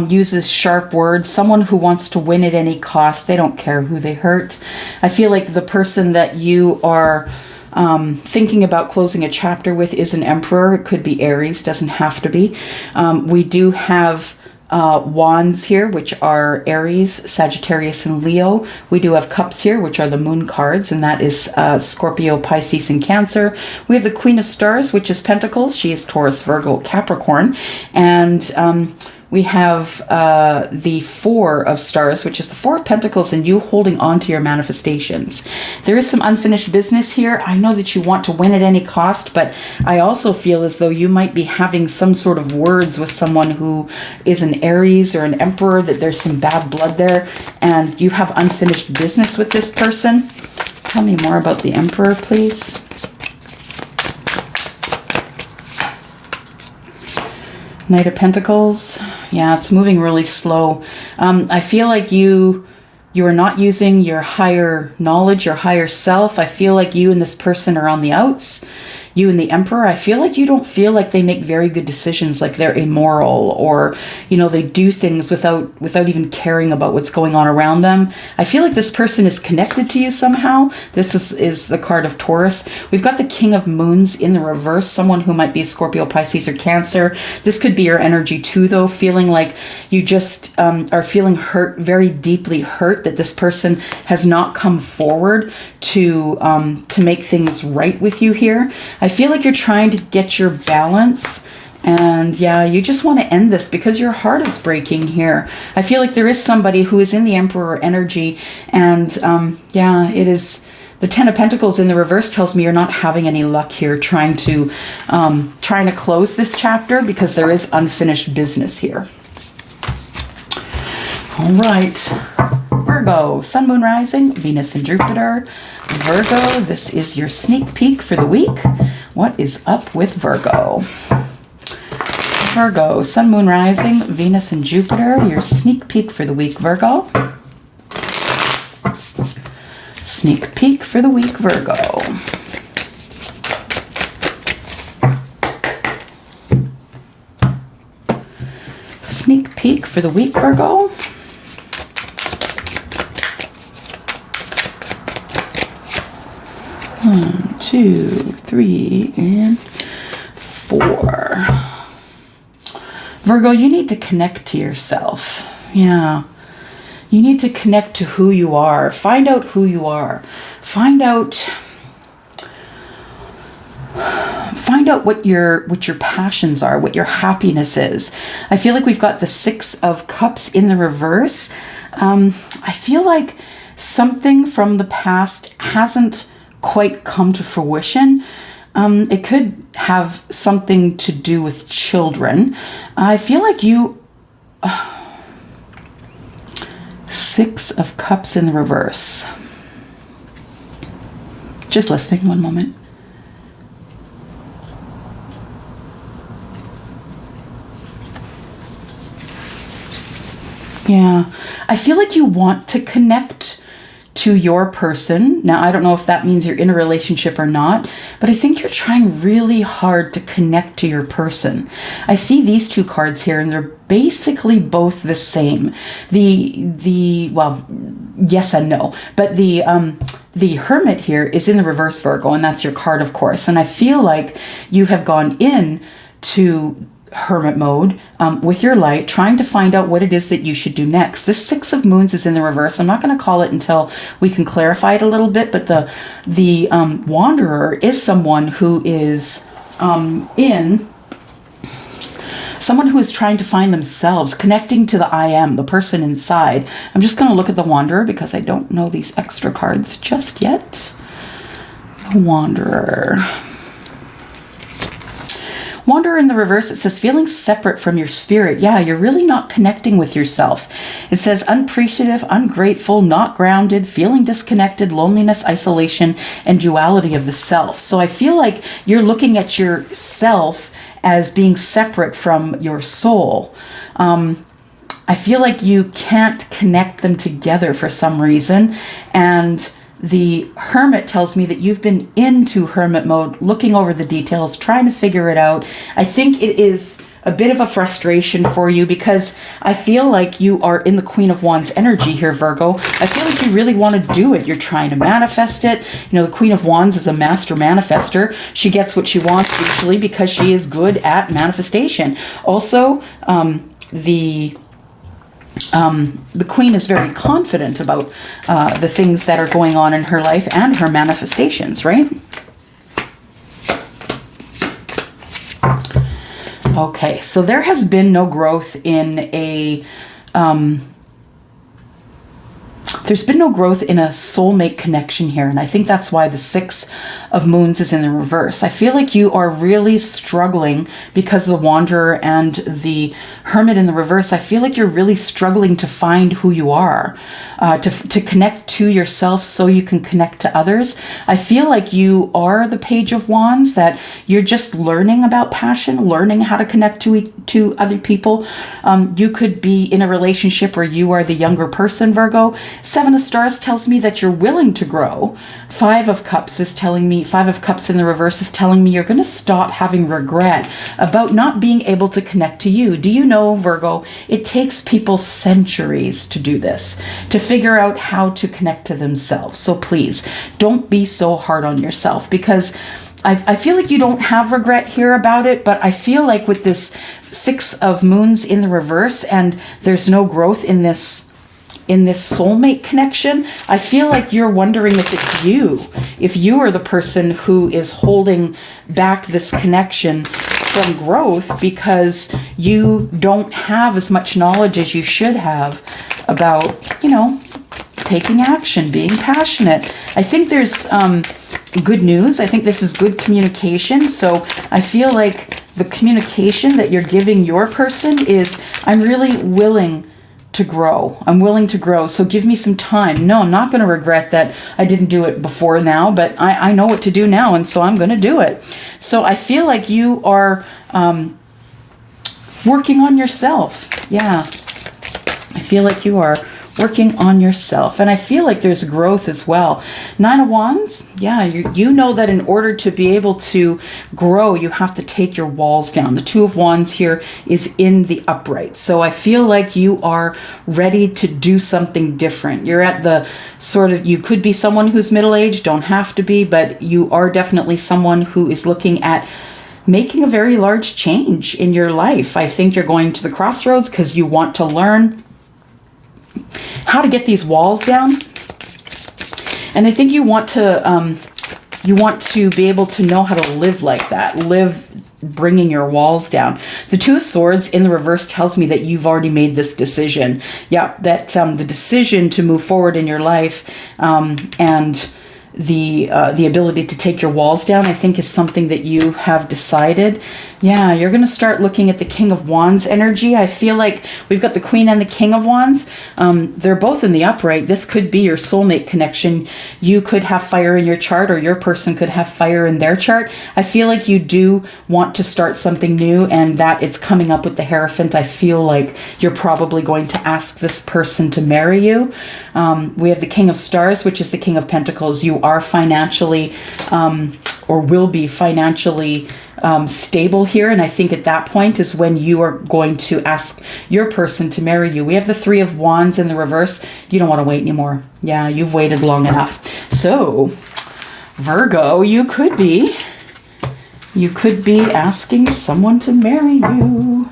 uses sharp words, someone who wants to win at any cost. They don't care who they hurt. I feel like the person that you are thinking about closing a chapter with is an emperor. It could be Aries, doesn't have to be. We do have wands here, which are Aries, Sagittarius, and Leo. We do have cups here, which are the moon cards, and that is Scorpio, Pisces, and Cancer. We have the Queen of Stars, which is Pentacles. She is Taurus, Virgo, Capricorn. And we have the 4 of Stars, which is the 4 of Pentacles, and you holding on to your manifestations. There is some unfinished business here. I know that you want to win at any cost, but I also feel as though you might be having some sort of words with someone who is an Aries or an Emperor, that there's some bad blood there, and you have unfinished business with this person. Tell me more about the Emperor, please. Knight of Pentacles. Yeah, it's moving really slow. I feel like you are not using your higher knowledge, your higher self. I feel like you and this person are on the outs. You and the Emperor, I feel like you don't feel like they make very good decisions, like they're immoral, or, you know, they do things without even caring about what's going on around them. I feel like this person is connected to you somehow. This is the card of Taurus. We've got the King of Moons in the reverse, someone who might be Scorpio, Pisces, or Cancer. This could be your energy too, though, feeling like you just are feeling hurt, very deeply hurt, that this person has not come forward to make things right with you here. I feel like you're trying to get your balance, and yeah, you just want to end this because your heart is breaking here. I feel like there is somebody who is in the Emperor energy, and yeah, it is the 10 of Pentacles in the reverse tells me you're not having any luck here trying to close this chapter because there is unfinished business here. All right. Virgo, Sun, Moon, Rising, Venus, and Jupiter. Virgo, this is your sneak peek for the week. What is up with Virgo? Virgo, Sun, Moon, Rising, Venus, and Jupiter. Your sneak peek for the week, Virgo. Sneak peek for the week, Virgo. Sneak peek for the week, Virgo. One, two, three, and four. Virgo, you need to connect to yourself. Yeah. You need to connect to who you are. Find out who you are. Find out what your passions are, what your happiness is. I feel like we've got the 6 of Cups in the reverse. I feel like something from the past hasn't quite come to fruition. It could have something to do with children. I feel like you... 6 of Cups in the reverse. Just listening, one moment. Yeah, I feel like you want to connect to your person. Now, I don't know if that means you're in a relationship or not, but I think you're trying really hard to connect to your person. I see these 2 cards here, and they're basically both the same. Well, yes and no, but the Hermit here is in the reverse, Virgo, and that's your card, of course. And I feel like you have gone in to Hermit mode with your light, trying to find out what it is that you should do next. This 6 of Moons is in the reverse. I'm not going to call it until we can clarify it a little bit, but the Wanderer is someone who is in someone who is trying to find themselves, connecting to the I am, the person inside. I'm just going to look at the Wanderer because I don't know these extra cards just yet. The Wanderer. Wanderer in the reverse, it says feeling separate from your spirit. Yeah, you're really not connecting with yourself. It says unappreciative, ungrateful, not grounded, feeling disconnected, loneliness, isolation, and duality of the self. So I feel like you're looking at yourself as being separate from your soul. I feel like you can't connect them together for some reason. And the Hermit tells me that you've been into hermit mode, looking over the details, trying to figure it out. I think it is a bit of a frustration for you because I feel like you are in the Queen of Wands energy here, Virgo. I feel like you really want to do it. You're trying to manifest it. You know, the Queen of Wands is a master manifester. She gets what she wants usually because she is good at manifestation. Also, the Queen is very confident about the things that are going on in her life and her manifestations, right? Okay, so there has been no growth in a there's been no growth in a soulmate connection here, and I think that's why the Six of Moons is in the reverse. I feel like you are really struggling because of the Wanderer and the Hermit in the reverse. I feel like you're really struggling to find who you are, to connect to yourself so you can connect to others. I feel like you are the Page of Wands, that you're just learning about passion, learning how to connect to other people. You could be in a relationship where you are the younger person, Virgo. Seven of Stars tells me that you're willing to grow. Five of Cups is telling me, Five of Cups in the reverse is telling me you're going to stop having regret about not being able to connect to you. Do you know, Virgo, it takes people centuries to do this, to figure out how to connect to themselves. So please, don't be so hard on yourself, because I feel like you don't have regret here about it, but I feel like with this Six of Moons in the reverse and there's no growth in this soulmate connection, I feel like you're wondering if you are the person who is holding back this connection from growth because you don't have as much knowledge as you should have about, you know, taking action, being passionate. I think there's good news. I think this is good communication. So I feel like the communication that you're giving your person is, I'm really willing to grow. I'm willing to grow. So give me some time. No, I'm not going to regret that I didn't do it before now, but I know what to do now. And so I'm going to do it. So I feel like you are working on yourself. Yeah. I feel like you are working on yourself. And I feel like there's growth as well. Nine of Wands, yeah, you know that in order to be able to grow, you have to take your walls down. The Two of Wands here is in the upright. So I feel like you are ready to do something different. You're at the sort of, you could be someone who's middle-aged, don't have to be, but you are definitely someone who is looking at making a very large change in your life. I think you're going to the crossroads because you want to learn how to get these walls down, and I think you want to be able to know how to live like that, live bringing your walls down. The Two of Swords in the reverse tells me that you've already made this decision. Yeah, that the decision to move forward in your life and the ability to take your walls down, I think, is something that you have decided. Yeah, you're going to start looking at the King of Wands energy. I feel like we've got the Queen and the King of Wands. They're both in the upright. This could be your soulmate connection. You could have fire in your chart, or your person could have fire in their chart. I feel like you do want to start something new, and that it's coming up with the Hierophant. I feel like you're probably going to ask this person to marry you. We have the King of Stars, which is the King of Pentacles. You are financially or will be financially stable here, and I think at that point is when you are going to ask your person to marry you. We have the Three of Wands in the reverse. You don't want to wait anymore. Yeah, you've waited long enough. So Virgo, you could be asking someone to marry you.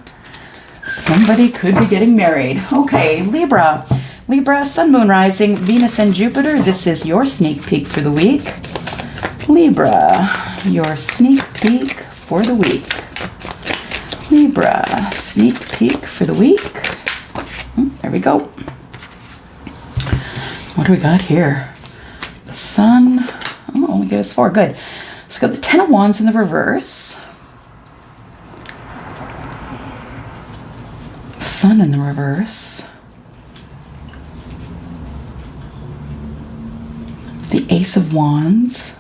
Somebody could be getting married. Okay, Libra, Sun, Moon, Rising, Venus, and Jupiter. This is your sneak peek for the week. Libra, your sneak peek for the week. Libra, sneak peek for the week. There we go. What do we got here? The Sun. Oh, only gave us 4. Good. So got the Ten of Wands in the reverse. Sun in the reverse. The Ace of Wands.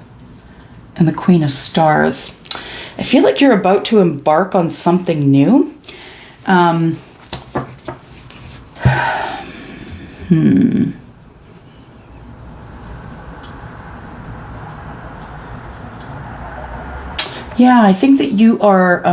And the Queen of Stars. I feel like you're about to embark on something new. Yeah, I think that you are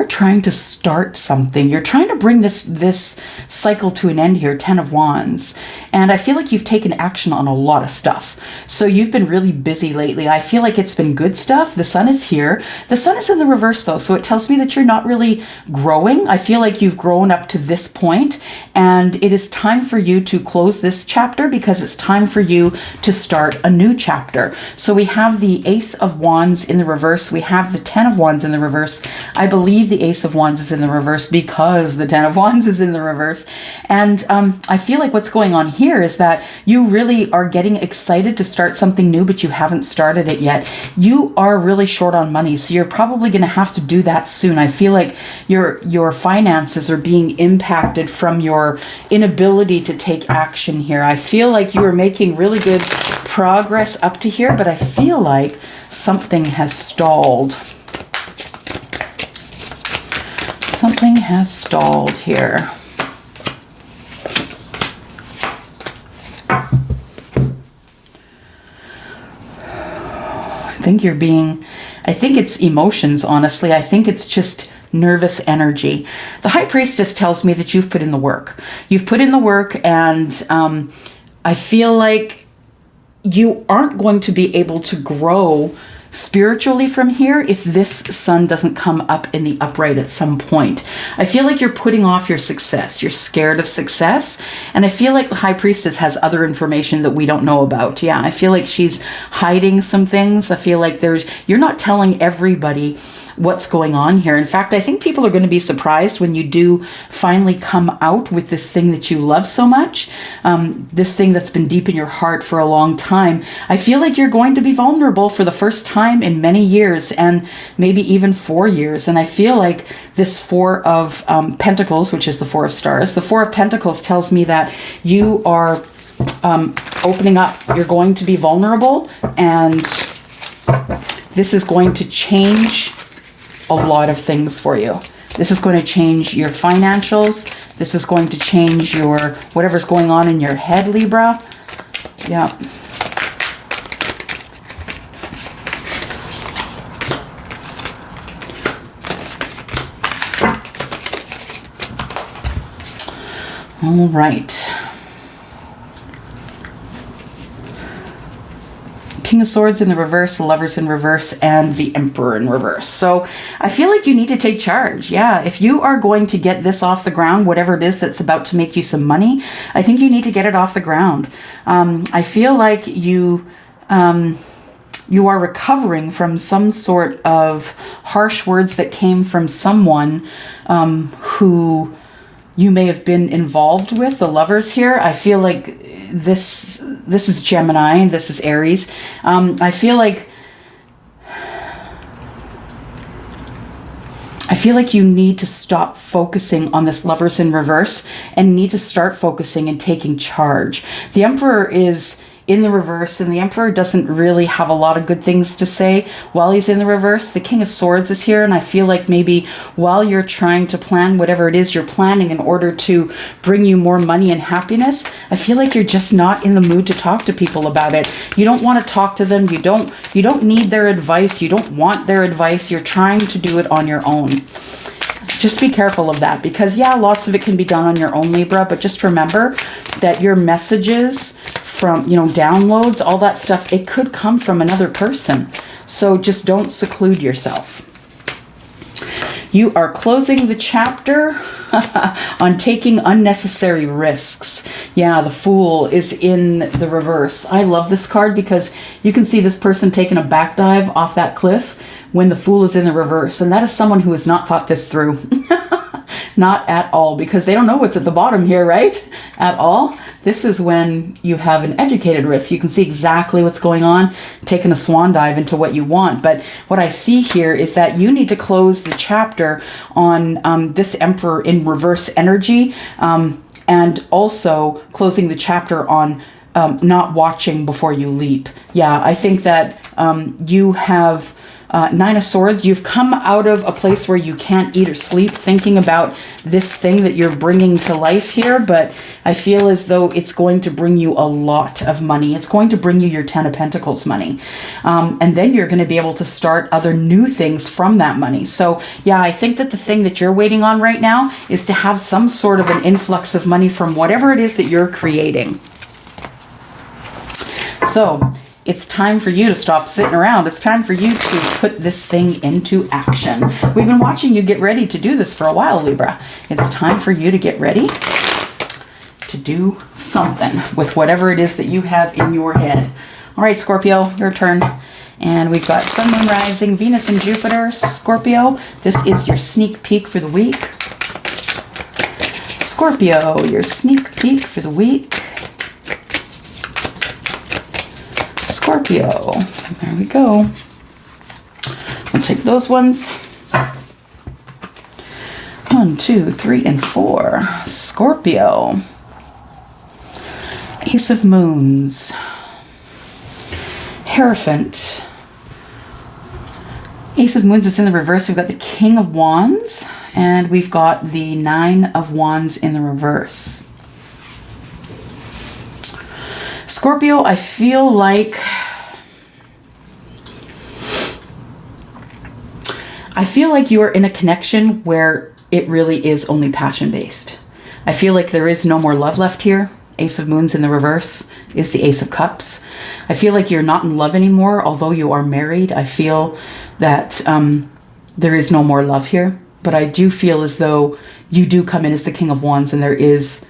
trying to start something. You're trying to bring this cycle to an end here, Ten of Wands. And I feel like you've taken action on a lot of stuff. So you've been really busy lately. I feel like it's been good stuff. The Sun is here. The Sun is in the reverse though. So it tells me that you're not really growing. I feel like you've grown up to this point, and it is time for you to close this chapter because it's time for you to start a new chapter. So we have the Ace of Wands in the reverse. We have the Ten of Wands in the reverse. I believe the Ace of Wands is in the reverse because the Ten of Wands is in the reverse. And I feel like what's going on here is that you really are getting excited to start something new, but you haven't started it yet. You are really short on money, so you're probably going to have to do that soon. I feel like your finances are being impacted from your inability to take action here. I feel like you are making really good progress up to here, but I feel like something has stalled. Something has stalled here. I think it's emotions, honestly. I think it's just nervous energy. The High Priestess tells me that you've put in the work. You've put in the work, and I feel like you aren't going to be able to grow spiritually from here if this Sun doesn't come up in the upright at some point. I feel like you're putting off your success. You're scared of success. And I feel like the High Priestess has other information that we don't know about. Yeah, I feel like she's hiding some things. I feel like you're not telling everybody what's going on here. In fact, I think people are going to be surprised when you do finally come out with this thing that you love so much, this thing that's been deep in your heart for a long time. I feel like you're going to be vulnerable for the first time in many years, and maybe even 4 years. And I feel like this Four of Pentacles, which is the Four of Stars, the Four of Pentacles tells me that you are opening up. You're going to be vulnerable, and this is going to change a lot of things for you. This is going to change your financials. This is going to change your whatever's going on in your head, Libra. Yeah. All right. King of Swords in the reverse, the Lovers in reverse, and the Emperor in reverse. So I feel like you need to take charge. Yeah, if you are going to get this off the ground, whatever it is that's about to make you some money, I think you need to get it off the ground. I feel like you are recovering from some sort of harsh words that came from someone who you may have been involved with, the Lovers here. I feel like this is Gemini, this is Aries. I feel like you need to stop focusing on this Lovers in reverse and need to start focusing and taking charge. The Emperor is in the reverse, and the Emperor doesn't really have a lot of good things to say while he's in the reverse. The King of Swords is here, and I feel like maybe while you're trying to plan whatever it is you're planning in order to bring you more money and happiness, I feel like you're just not in the mood to talk to people about it. You don't want to talk to them. You don't need their advice. You don't want their advice. You're trying to do it on your own. Just be careful of that, because yeah, lots of it can be done on your own, Libra, but just remember that your messages from, downloads, all that stuff, it could come from another person. So just don't seclude yourself. You are closing the chapter on taking unnecessary risks. Yeah, the Fool is in the reverse. I love this card because you can see this person taking a back dive off that cliff when the Fool is in the reverse. And that is someone who has not thought this through. Not at all, because they don't know what's at the bottom here, right? At all. This is when you have an educated risk. You can see exactly what's going on, taking a swan dive into what you want. But what I see here is that you need to close the chapter on this Emperor in reverse energy, and also closing the chapter on not watching before you leap. Yeah, I think that you have Nine of Swords. You've come out of a place where you can't eat or sleep thinking about this thing that you're bringing to life here, but I feel as though it's going to bring you a lot of money. It's going to bring you your 10 of Pentacles money. And then you're going to be able to start other new things from that money. So yeah, I think that the thing that you're waiting on right now is to have some sort of an influx of money from whatever it is that you're creating. So it's time for you to stop sitting around. It's time for you to put this thing into action. We've been watching you get ready to do this for a while, Libra. It's time for you to get ready to do something with whatever it is that you have in your head. All right, Scorpio, your turn. And we've got Sun, Moon, Rising, Venus, and Jupiter. Scorpio, this is your sneak peek for the week. Scorpio, your sneak peek for the week. Scorpio, there we go. We'll take those ones. 1, 2, 3, and 4. Scorpio. Ace of Moons. Hierophant. Ace of Moons is in the reverse. We've got the King of Wands, and we've got the Nine of Wands in the reverse. Scorpio, I feel like you are in a connection where it really is only passion-based. I feel like there is no more love left here. Ace of Moons in the reverse is the Ace of Cups. I feel like you're not in love anymore, although you are married. I feel that there is no more love here. But I do feel as though you do come in as the King of Wands, and there is,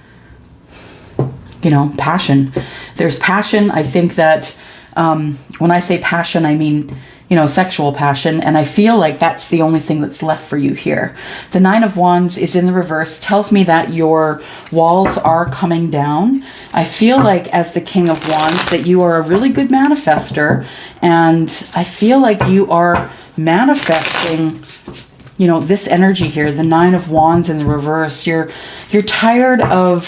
you know, passion. There's passion. I think that when I say passion, I mean, you know, sexual passion. And I feel like that's the only thing that's left for you here. The Nine of Wands is in the reverse, tells me that your walls are coming down. I feel like as the King of Wands that you are a really good manifester. And I feel like you are manifesting, you know, this energy here, the Nine of Wands in the reverse. You're tired of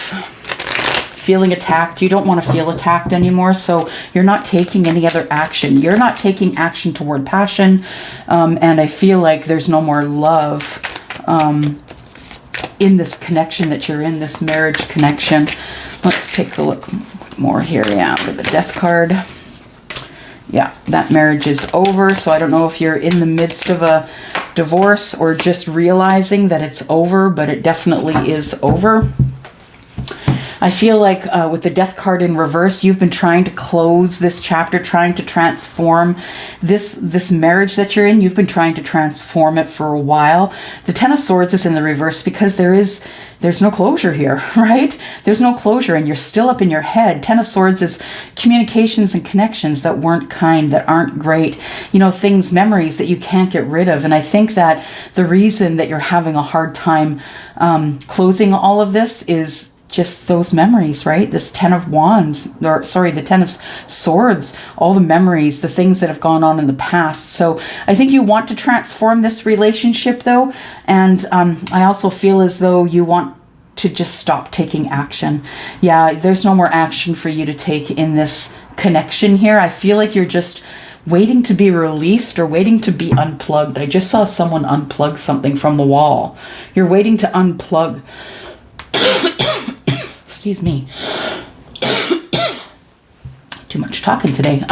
feeling attacked. You don't want to feel attacked anymore, so you're not taking any other action. You're not taking action toward passion, and I feel like there's no more love in this connection that you're in, this marriage connection. Let's take a look more here. Yeah, with the Death card. Yeah, that marriage is over, so I don't know if you're in the midst of a divorce or just realizing that it's over, but it definitely is over. I feel like with the Death card in reverse, you've been trying to close this chapter, trying to transform this marriage that you're in. You've been trying to transform it for a while. The Ten of Swords is in the reverse because there's no closure here, right? There's no closure, and you're still up in your head. Ten of Swords is communications and connections that weren't kind, that aren't great, you know, things, memories that you can't get rid of. And I think that the reason that you're having a hard time closing all of this is just those memories, right? This Ten of Wands, or sorry, the Ten of Swords, all the memories, the things that have gone on in the past. So I think you want to transform this relationship though. And I also feel as though you want to just stop taking action. Yeah, there's no more action for you to take in this connection here. I feel like you're just waiting to be released or waiting to be unplugged. I just saw someone unplug something from the wall. You're waiting to unplug. Excuse me. Too much talking today.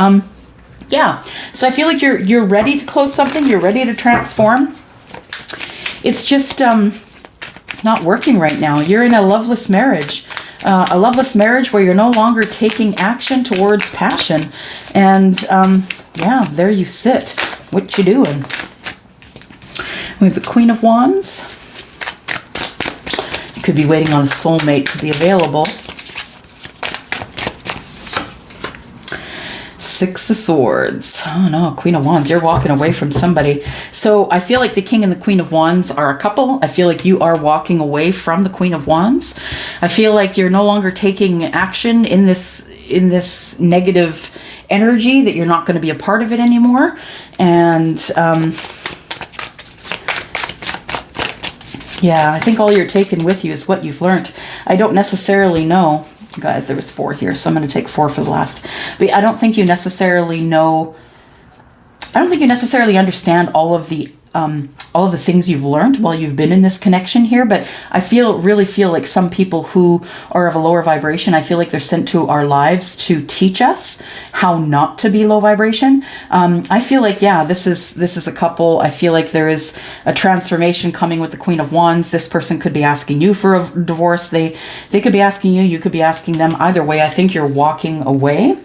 Yeah. So I feel like you're ready to close something. You're ready to transform. It's just not working right now. You're in a loveless marriage. A loveless marriage where you're no longer taking action towards passion. And yeah, there you sit. What you doing? We have the Queen of Wands. Could be waiting on a soulmate to be available. Six of Swords. Oh no, Queen of Wands. You're walking away from somebody. So I feel like the King and the Queen of Wands are a couple. I feel like you are walking away from the Queen of Wands. I feel like you're no longer taking action in this negative energy, that you're not going to be a part of it anymore. And yeah, I think all you're taking with you is what you've learned. I don't necessarily know. Guys, there was 4 here, so I'm going to take 4 for the last. But I don't think you necessarily know. I don't think you necessarily understand all of the things you've learned while you've been in this connection here. But I really feel like some people who are of a lower vibration, I feel like they're sent to our lives to teach us how not to be low vibration. I feel like, yeah, this is a couple. I feel like there is a transformation coming with the Queen of Wands. This person could be asking you for a divorce. They could be asking you. You could be asking them. Either way, I think you're walking away.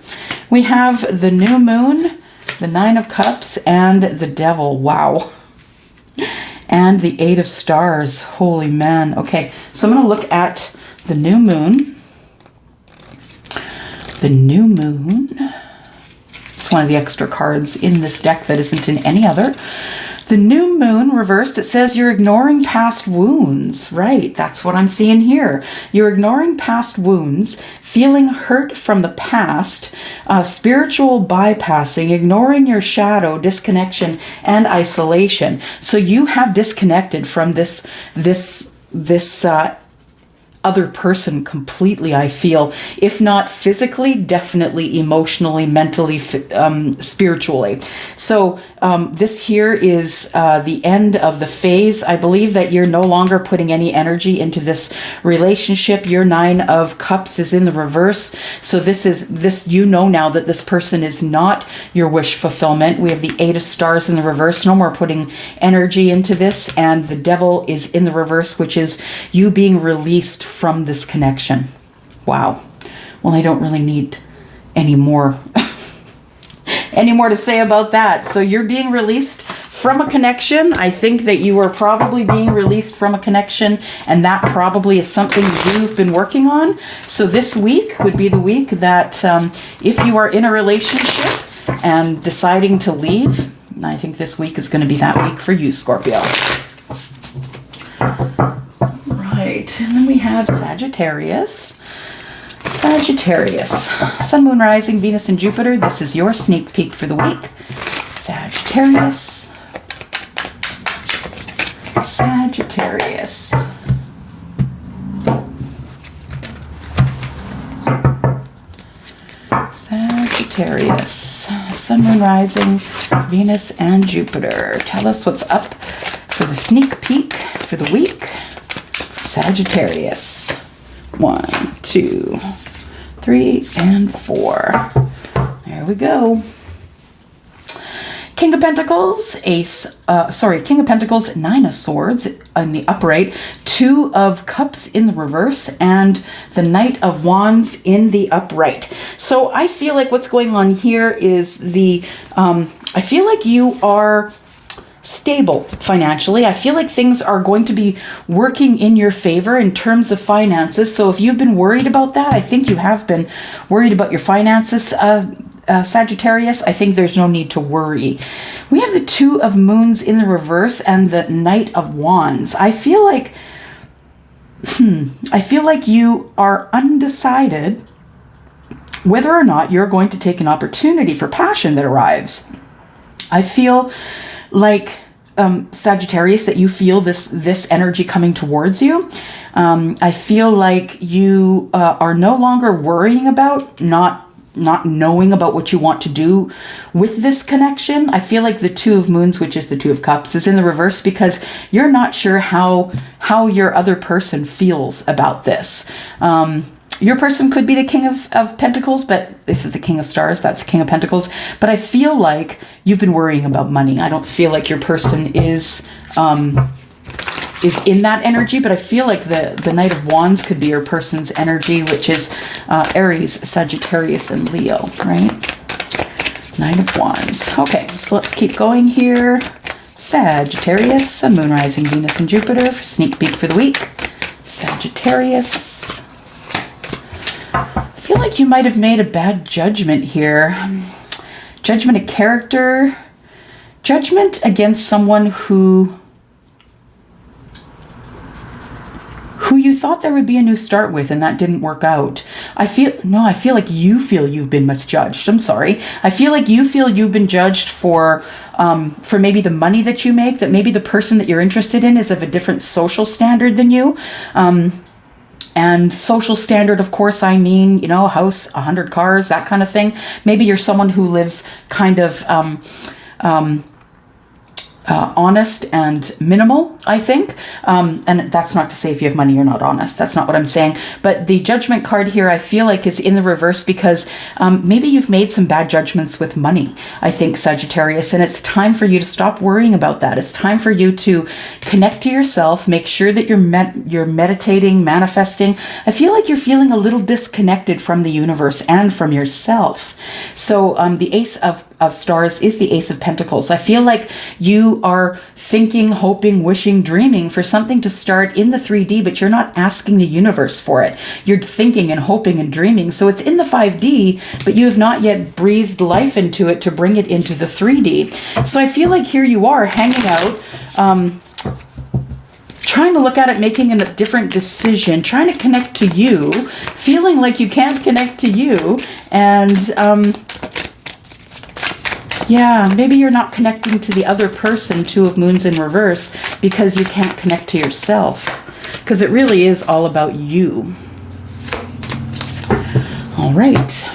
We have the new moon, the 9 of Cups, and the Devil. Wow. And the 8 of Stars. Holy man. Okay, so I'm going to look at the new moon. The new moon. It's one of the extra cards in this deck that isn't in any other. The new moon reversed, it says you're ignoring past wounds. Right, that's what I'm seeing here. You're ignoring past wounds, feeling hurt from the past, spiritual bypassing, ignoring your shadow, disconnection, and isolation. So you have disconnected from this other person completely, I feel. If not physically, definitely emotionally, mentally, spiritually. So this here is the end of the phase. I believe that you're no longer putting any energy into this relationship. Your 9 of Cups is in the reverse. So this you know now that this person is not your wish fulfillment. We have the 8 of Stars in the reverse. No more putting energy into this. And the Devil is in the reverse, which is you being released from this connection. Wow. Well, I don't really need any more to say about that. So you're being released from a connection. I think that you are probably being released from a connection, and that probably is something you've been working on. So this week would be the week that if you are in a relationship and deciding to leave, I think this week is going to be that week for you, Scorpio. Right, and then we have Sagittarius. Sagittarius, Sun, Moon, Rising, Venus, and Jupiter. This is your sneak peek for the week. Sagittarius. Sagittarius. Sagittarius, Sun, Moon, Rising, Venus, and Jupiter. Tell us what's up for the sneak peek for the week. Sagittarius. 1, 2, 3, and 4. There we go. King of Pentacles, King of Pentacles, 9 of Swords in the upright, 2 of Cups in the reverse, and the Knight of Wands in the upright. So I feel like what's going on here is I feel like you are stable financially. I feel like things are going to be working in your favor in terms of finances. So if you've been worried about that, I think you have been worried about your finances, Sagittarius. I think there's no need to worry. We have the 2 of Moons in the reverse and the Knight of Wands. I feel like you are undecided whether or not you're going to take an opportunity for passion that arrives. I feel like Sagittarius, that you feel this energy coming towards you. I feel like you are no longer worrying about not knowing about what you want to do with this connection. I feel like the 2 of Moons, which is the 2 of Cups, is in the reverse because you're not sure how your other person feels about this. Your person could be the King of Pentacles, but this is the King of Stars. That's King of Pentacles. But I feel like you've been worrying about money. I don't feel like your person is in that energy, but I feel like the Knight of Wands could be your person's energy, which is Aries, Sagittarius, and Leo, right? Knight of Wands. Okay, so let's keep going here. Sagittarius, Sun, Moon, Rising, Venus, and Jupiter. Sneak peek for the week. Sagittarius. I feel like you might have made a bad judgment here. Judgment of character. Judgment against someone who you thought there would be a new start with, and that didn't work out. I feel like you feel you've been misjudged. I'm sorry. I feel like you feel you've been judged for maybe the money that you make, that maybe the person that you're interested in is of a different social standard than you. And social standard, of course, I mean, a house, 100 cars, that kind of thing. Maybe you're someone who lives kind of honest and minimal, I think. And that's not to say if you have money, you're not honest. That's not what I'm saying. But the judgment card here, I feel like is in the reverse because maybe you've made some bad judgments with money, I think, Sagittarius. And it's time for you to stop worrying about that. It's time for you to connect to yourself, make sure that you're meditating, manifesting. I feel like you're feeling a little disconnected from the universe and from yourself. So the Ace of Stars is the Ace of Pentacles. I feel like you are thinking, hoping, wishing, dreaming for something to start in the 3D, but you're not asking the universe for it. You're thinking and hoping and dreaming. So it's in the 5D, but you have not yet breathed life into it to bring it into the 3D. So I feel like here you are hanging out, trying to look at it, making a different decision, trying to connect to you, feeling like you can't connect to you, and yeah, maybe you're not connecting to the other person, Two of Moons in reverse, because you can't connect to yourself. Because it really is all about you. All right.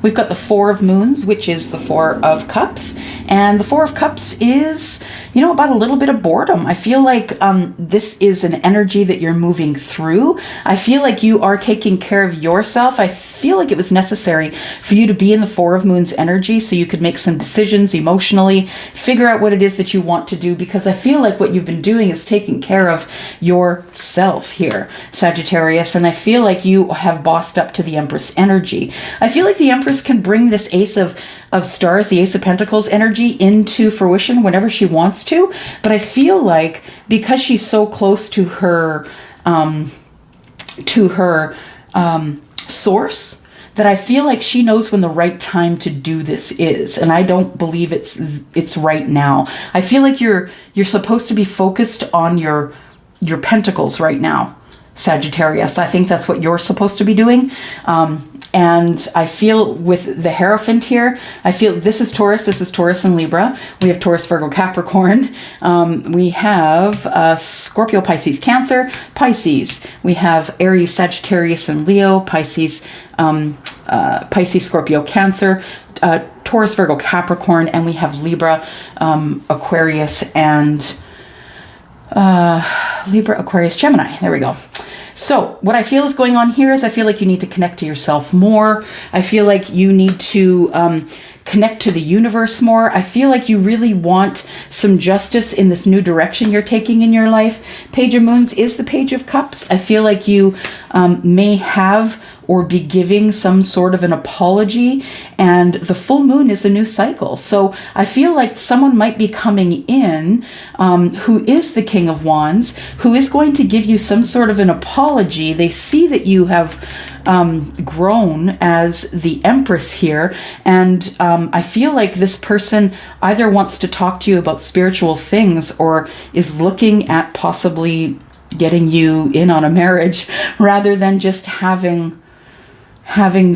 We've got the Four of Moons, which is the Four of Cups. And the Four of Cups is, about a little bit of boredom. I feel like this is an energy that you're moving through. I feel like you are taking care of yourself. I feel like it was necessary for you to be in the Four of Moons energy so you could make some decisions emotionally, figure out what it is that you want to do, because I feel like what you've been doing is taking care of yourself here, Sagittarius. And I feel like you have bossed up to the Empress energy. I feel like the Empress can bring this Ace of Stars, the Ace of Pentacles energy into fruition whenever she wants to. But I feel like because she's so close to her source, that I feel like she knows when the right time to do this is. And I don't believe it's right now. I feel like you're supposed to be focused on your pentacles right now, Sagittarius. I think that's what you're supposed to be doing. And I feel with the Hierophant here, I feel this is Taurus and Libra. We have Taurus, Virgo, Capricorn. We have Scorpio, Pisces, Cancer, Pisces. We have Aries, Sagittarius, and Leo, Pisces, Scorpio, Cancer, Taurus, Virgo, Capricorn, and we have Libra, Aquarius, and Libra, Aquarius, Gemini. There we go. So what I feel is going on here is I feel like you need to connect to yourself more. I feel like you need to connect to the universe more. I feel like you really want some justice in this new direction you're taking in your life. Page of Moons is the Page of Cups. I feel like you may have or be giving some sort of an apology, and the full moon is a new cycle. So I feel like someone might be coming in who is the King of Wands, who is going to give you some sort of an apology. They see that you have grown as the Empress here, and I feel like this person either wants to talk to you about spiritual things or is looking at possibly getting you in on a marriage, rather than just having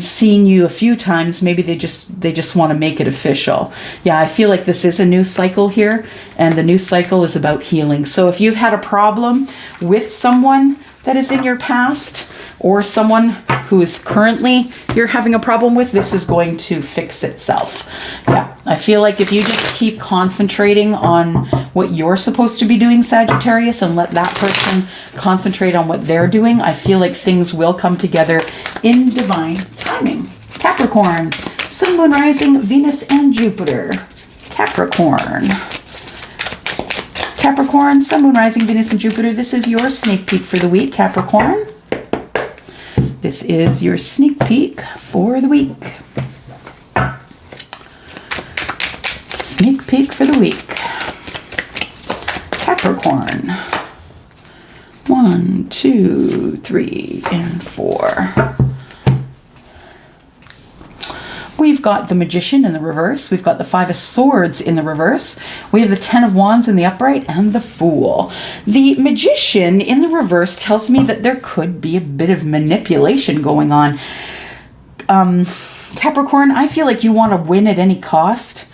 seen you a few times. Maybe they just want to make it official. Yeah, I feel like this is a new cycle here, and the new cycle is about healing. So if you've had a problem with someone that is in your past, or someone who is currently you're having a problem with, this is going to fix itself. Yeah, I feel like if you just keep concentrating on what you're supposed to be doing, Sagittarius, and let that person concentrate on what they're doing, I feel like things will come together in divine timing. Capricorn, Sun, Moon, Rising, Venus, and Jupiter. Capricorn, Sun, Moon, Rising, Venus, and Jupiter. This is your sneak peek for the week, Capricorn. This is your sneak peek for the week. Sneak peek for the week. Capricorn. 1, 2, 3, and 4. we've got the Magician in the reverse. We've got the Five of Swords in the reverse. We have the Ten of Wands in the upright and the Fool. The Magician in the reverse tells me that there could be a bit of manipulation going on. Capricorn, I feel like you want to win at any cost.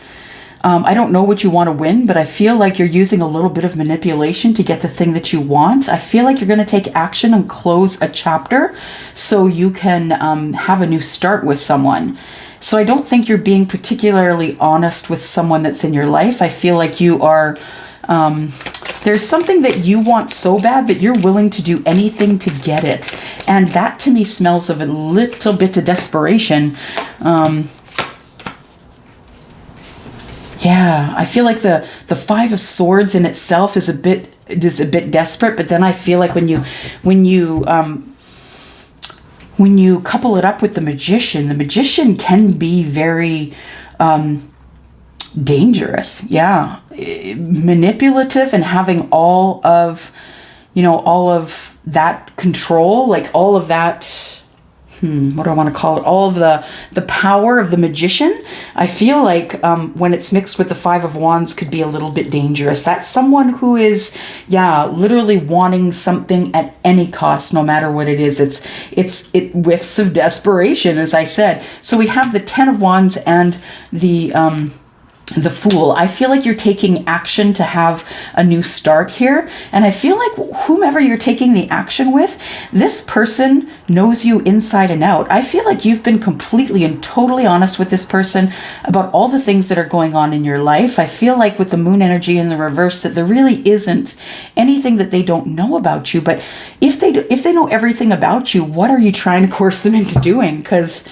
I don't know what you want to win, but I feel like you're using a little bit of manipulation to get the thing that you want. I feel like you're going to take action and close a chapter so you can have a new start with someone. So I don't think you're being particularly honest with someone that's in your life. I feel like you are... there's something that you want so bad that you're willing to do anything to get it. And that to me smells of a little bit of desperation. Yeah, I feel like the Five of Swords in itself is a bit desperate, but then I feel like when you couple it up with the Magician can be very dangerous. Yeah, manipulative and having all of that control, like all of that. What do I want to call it? All of the power of the Magician. I feel like when it's mixed with the Five of Wands could be a little bit dangerous. That's someone who is, literally wanting something at any cost, no matter what it is. It whiffs of desperation, as I said. So we have the Ten of Wands and the Fool. I feel like you're taking action to have a new start here. And I feel like whomever you're taking the action with, this person knows you inside and out. I feel like you've been completely and totally honest with this person about all the things that are going on in your life. I feel like with the Moon energy in the reverse that there really isn't anything that they don't know about you. But if they know everything about you, what are you trying to coerce them into doing? Because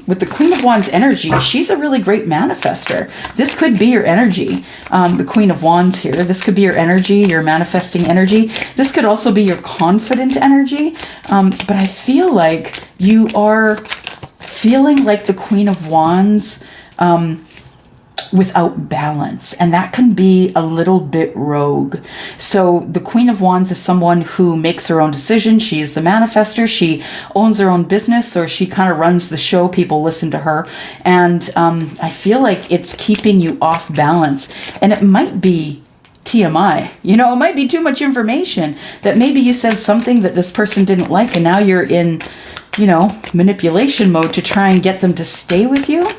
with the Queen of Wands energy, she's a really great manifester. This could be your energy, the Queen of Wands here. This could be your energy, your manifesting energy. This could also be your confident energy. But I feel like you are feeling like the Queen of Wands without balance, and that can be a little bit rogue. So the Queen of Wands is someone who makes her own decisions. She is the manifester. She owns her own business, or she kind of runs the show. People listen to her, and I feel like it's keeping you off balance. And it might be TMI, it might be too much information, that maybe you said something that this person didn't like, and now you're in manipulation mode to try and get them to stay with you.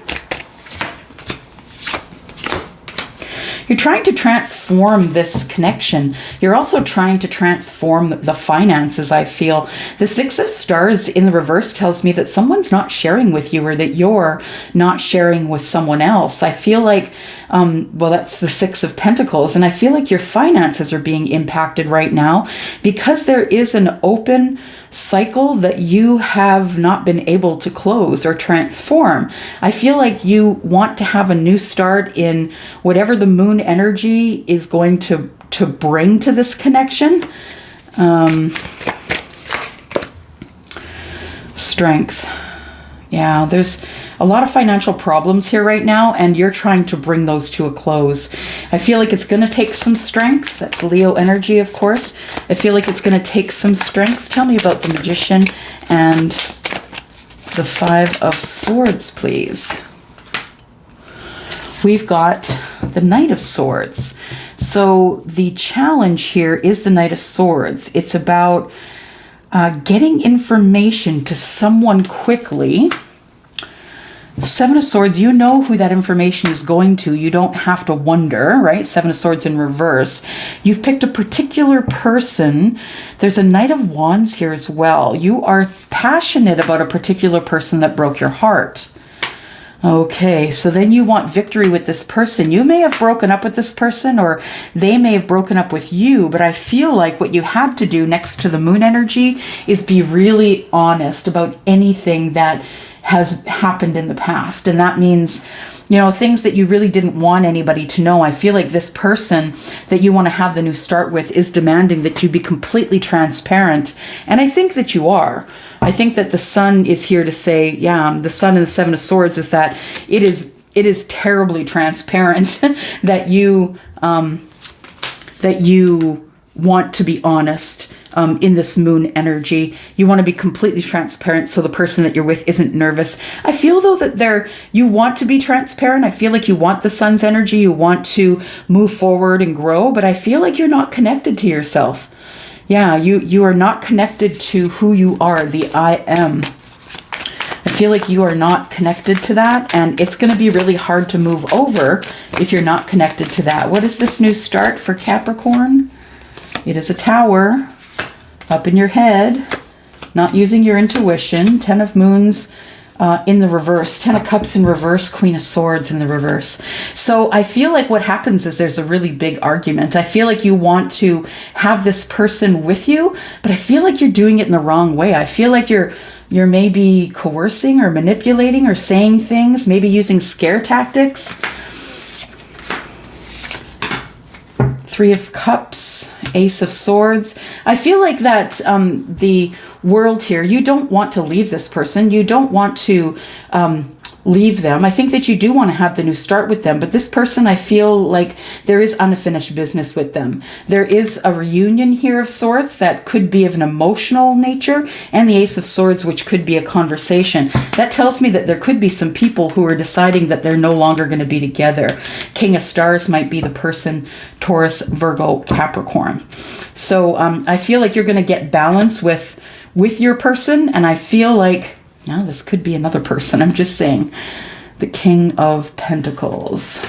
You're trying to transform this connection. You're also trying to transform the finances, I feel. The Six of Stars in the reverse tells me that someone's not sharing with you, or that you're not sharing with someone else. I feel like, that's the Six of Pentacles. And I feel like your finances are being impacted right now because there is an open cycle that you have not been able to close or transform. I feel like you want to have a new start in whatever the Moon energy is going to bring to this connection. Strength. Yeah, there's a lot of financial problems here right now, and you're trying to bring those to a close. I feel like it's going to take some strength. That's Leo energy, of course. I feel like it's going to take some strength. Tell me about the Magician and the Five of Swords, please. We've got the Knight of Swords. So the challenge here is the Knight of Swords. It's about getting information to someone quickly. Seven of Swords, you know who that information is going to. You don't have to wonder, right? Seven of Swords in reverse. You've picked a particular person. There's a Knight of Wands here as well. You are passionate about a particular person that broke your heart. Okay, so then you want victory with this person. You may have broken up with this person, or they may have broken up with you, but I feel like what you had to do next to the Moon energy is be really honest about anything that has happened in the past. And that means, things that you really didn't want anybody to know. I feel like this person that you want to have the new start with is demanding that you be completely transparent. And I think that you are. I think that the Sun is here to say, the Sun and the Seven of Swords is that it is terribly transparent that you want to be honest in this moon energy. You want to be completely transparent so the person that you're with isn't nervous. I feel though that you want to be transparent. I feel like you want the sun's energy. You want to move forward and grow, but I feel like you're not connected to yourself. Yeah, you are not connected to who you are, the I am. I feel like you are not connected to that, and it's going to be really hard to move over if you're not connected to that. What is this new start for Capricorn? It is a tower up in your head, not using your intuition. 10 of Moons in the reverse, 10 of Cups in reverse, Queen of Swords in the reverse. So I feel like what happens is there's a really big argument. I feel like you want to have this person with you, but I feel like you're doing it in the wrong way. I feel like you're maybe coercing or manipulating or saying things, maybe using scare tactics. 3 of Cups, Ace of Swords. I feel like that the world here, you don't want to leave this person. You don't want to leave them. I think that you do want to have the new start with them, but this person, I feel like there is unfinished business with them. There is a reunion here of sorts that could be of an emotional nature, and the Ace of Swords, which could be a conversation. That tells me that there could be some people who are deciding that they're no longer going to be together. King of Stars might be the person, Taurus, Virgo, Capricorn. So I feel like you're going to get balance with your person, and I feel like now this could be another person. I'm just saying. The King of Pentacles.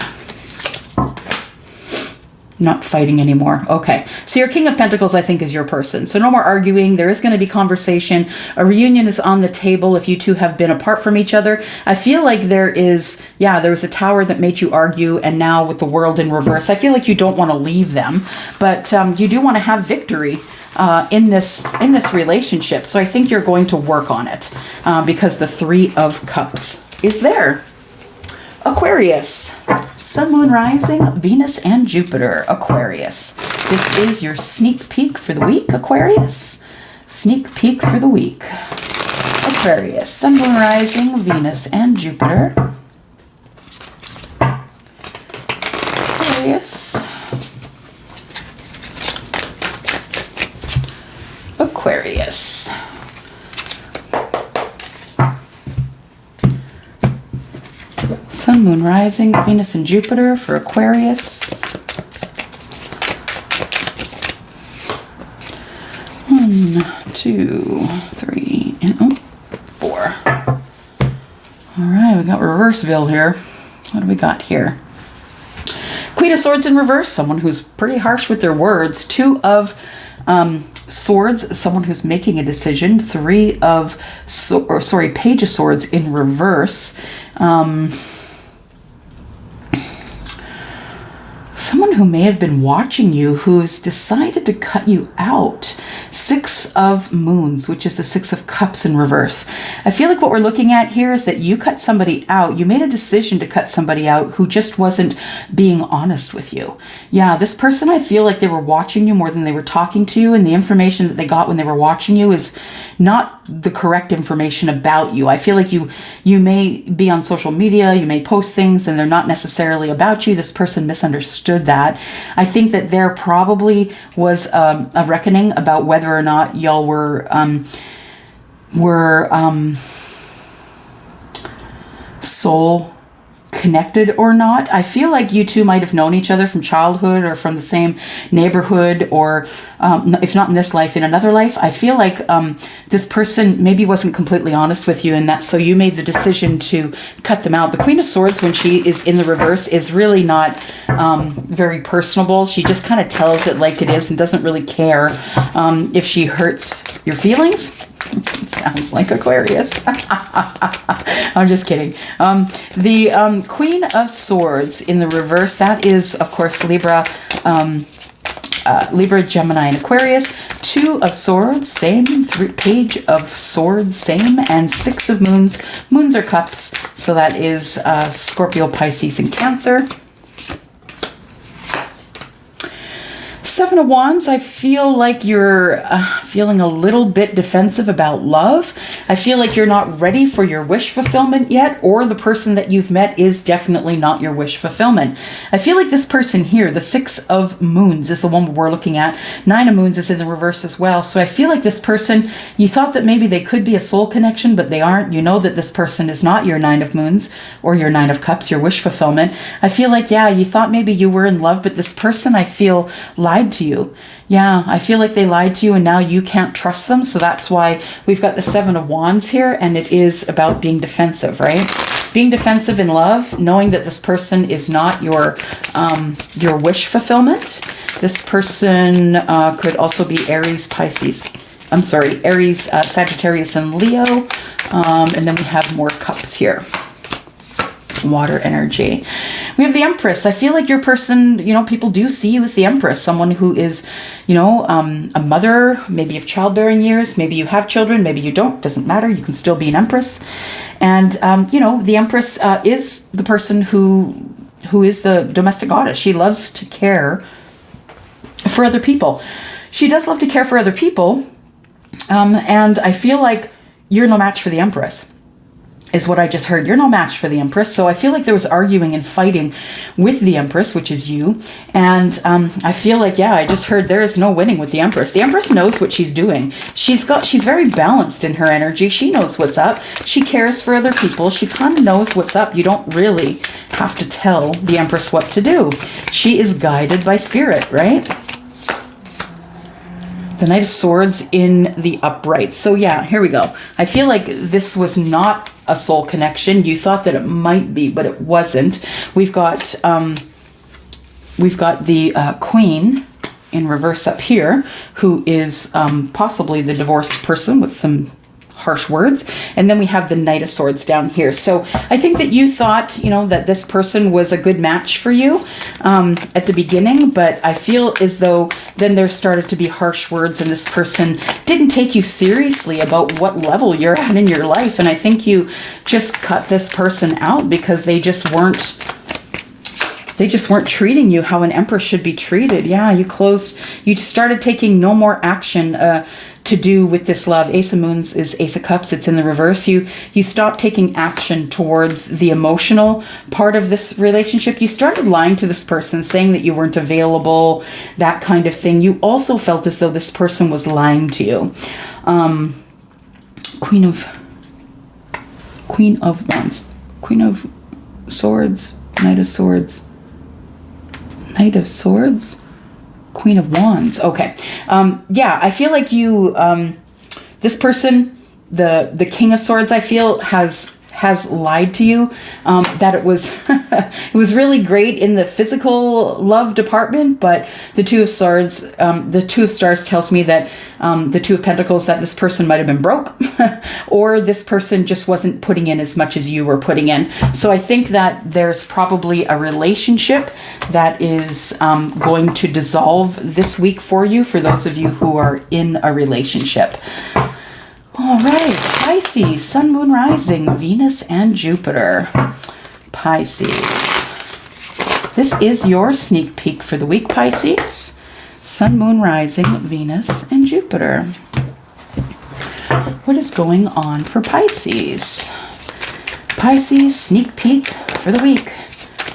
Not fighting anymore. Okay. So your King of Pentacles, I think, is your person. So no more arguing. There is going to be conversation. A reunion is on the table if you two have been apart from each other. I feel like there was a tower that made you argue, and now with the world in reverse, I feel like you don't want to leave them, but you do want to have victory in this relationship. So I think you're going to work on it because the 3 of Cups is there. Aquarius. Sun, Moon, Rising, Venus, and Jupiter. Aquarius. This is your sneak peek for the week, Aquarius. Sneak peek for the week. Aquarius. Sun, Moon, Rising, Venus, and Jupiter. Aquarius. Aquarius. Sun, Moon, Rising, Venus, and Jupiter for Aquarius. 1, 2, 3, and 4. All right, we got Reverseville here. What do we got here? Queen of Swords in reverse, someone who's pretty harsh with their words. 2 of Swords, someone who's making a decision. 3 of, Page of Swords in reverse. Someone who may have been watching you who's decided to cut you out. 6 of Moons, which is the 6 of Cups in reverse. I feel like what we're looking at here is that you cut somebody out. You made a decision to cut somebody out who just wasn't being honest with you. Yeah, this person, I feel like they were watching you more than they were talking to you, and the information that they got when they were watching you is not the correct information about you. I feel like you may be on social media, you may post things, and they're not necessarily about you. This person misunderstood that. I think that there probably was a reckoning about whether or not y'all were soul connected or not. I feel like you two might have known each other from childhood or from the same neighborhood, or if not in this life, in another life. I feel like this person maybe wasn't completely honest with you, and that so you made the decision to cut them out. The Queen of Swords, when she is in the reverse, is really not very personable. She just kind of tells it like it is and doesn't really care if she hurts your feelings. Sounds like Aquarius. I'm just kidding. The Queen of Swords in the reverse, that is, of course, Libra, Gemini, and Aquarius. 2 of Swords, same. Page of Swords, same. And 6 of Moons. Moons are Cups, so that is Scorpio, Pisces, and Cancer. Seven of Wands, I feel like you're feeling a little bit defensive about love. I feel like you're not ready for your wish fulfillment yet, or the person that you've met is definitely not your wish fulfillment. I feel like this person here, the Six of Moons is the one we're looking at. Nine of Moons is in the reverse as well. So I feel like this person, you thought that maybe they could be a soul connection, but they aren't. You know that this person is not your Nine of Moons or your Nine of Cups, your wish fulfillment. I feel like, yeah, you thought maybe you were in love, but this person, I feel, lied to you. Yeah, I feel like they lied to you and now you can't trust them. So that's why we've got the Seven of Wands here, and it is about being defensive, right? Being defensive in love, knowing that this person is not your wish fulfillment. This person could also be Aries, Pisces. I'm sorry, Aries, Sagittarius, and Leo. And then we have more cups here. Water energy. We have the Empress. I feel like your person, you know, people do see you as the Empress, someone who is, you know, a mother, maybe of childbearing years, maybe you have children, maybe you don't, doesn't matter, you can still be an Empress. And, you know, the Empress is the person who is the domestic goddess. She loves to care for other people. She does love to care for other people. And I feel like you're no match for the Empress, is what I just heard. You're no match for the Empress. So I feel like there was arguing and fighting with the Empress, which is you. And I feel like, yeah, I just heard there is no winning with the Empress. The Empress knows what she's doing. She's very balanced in her energy. She knows what's up. She cares for other people. She kind of knows what's up. You don't really have to tell the Empress what to do. She is guided by spirit, right? The Knight of Swords in the upright. So yeah, here we go. I feel like this was not a soul connection. You thought that it might be, but it wasn't. We've got the Queen in reverse up here, who is possibly the divorced person with some harsh words. And then we have the Knight of Swords down here. So I think that you thought, you know, that this person was a good match for you at the beginning, but I feel as though then there started to be harsh words and this person didn't take you seriously about what level you're at in your life. And I think you just cut this person out because they just weren't treating you how an Empress should be treated. Yeah, you started taking no more action to do with this love. Ace of Moons is Ace of Cups. It's in the reverse. You stopped taking action towards the emotional part of this relationship. You started lying to this person, saying that you weren't available, that kind of thing. You also felt as though this person was lying to you. Queen of Wands, Queen of Swords, Knight of Swords, Knight of Swords, Queen of Wands. Okay. Yeah, I feel like you, this person, the King of Swords, I feel has lied to you, that it was, it was really great in the physical love department, but the Two of Swords, the Two of Stars tells me that, the Two of Pentacles, that this person might've been broke or this person just wasn't putting in as much as you were putting in. So I think that there's probably a relationship that is, going to dissolve this week for you, for those of you who are in a relationship. All right, Pisces, Sun, Moon, Rising, Venus, and Jupiter. Pisces. This is your sneak peek for the week, Pisces. Sun, Moon, Rising, Venus, and Jupiter. What is going on for Pisces? Pisces, sneak peek for the week.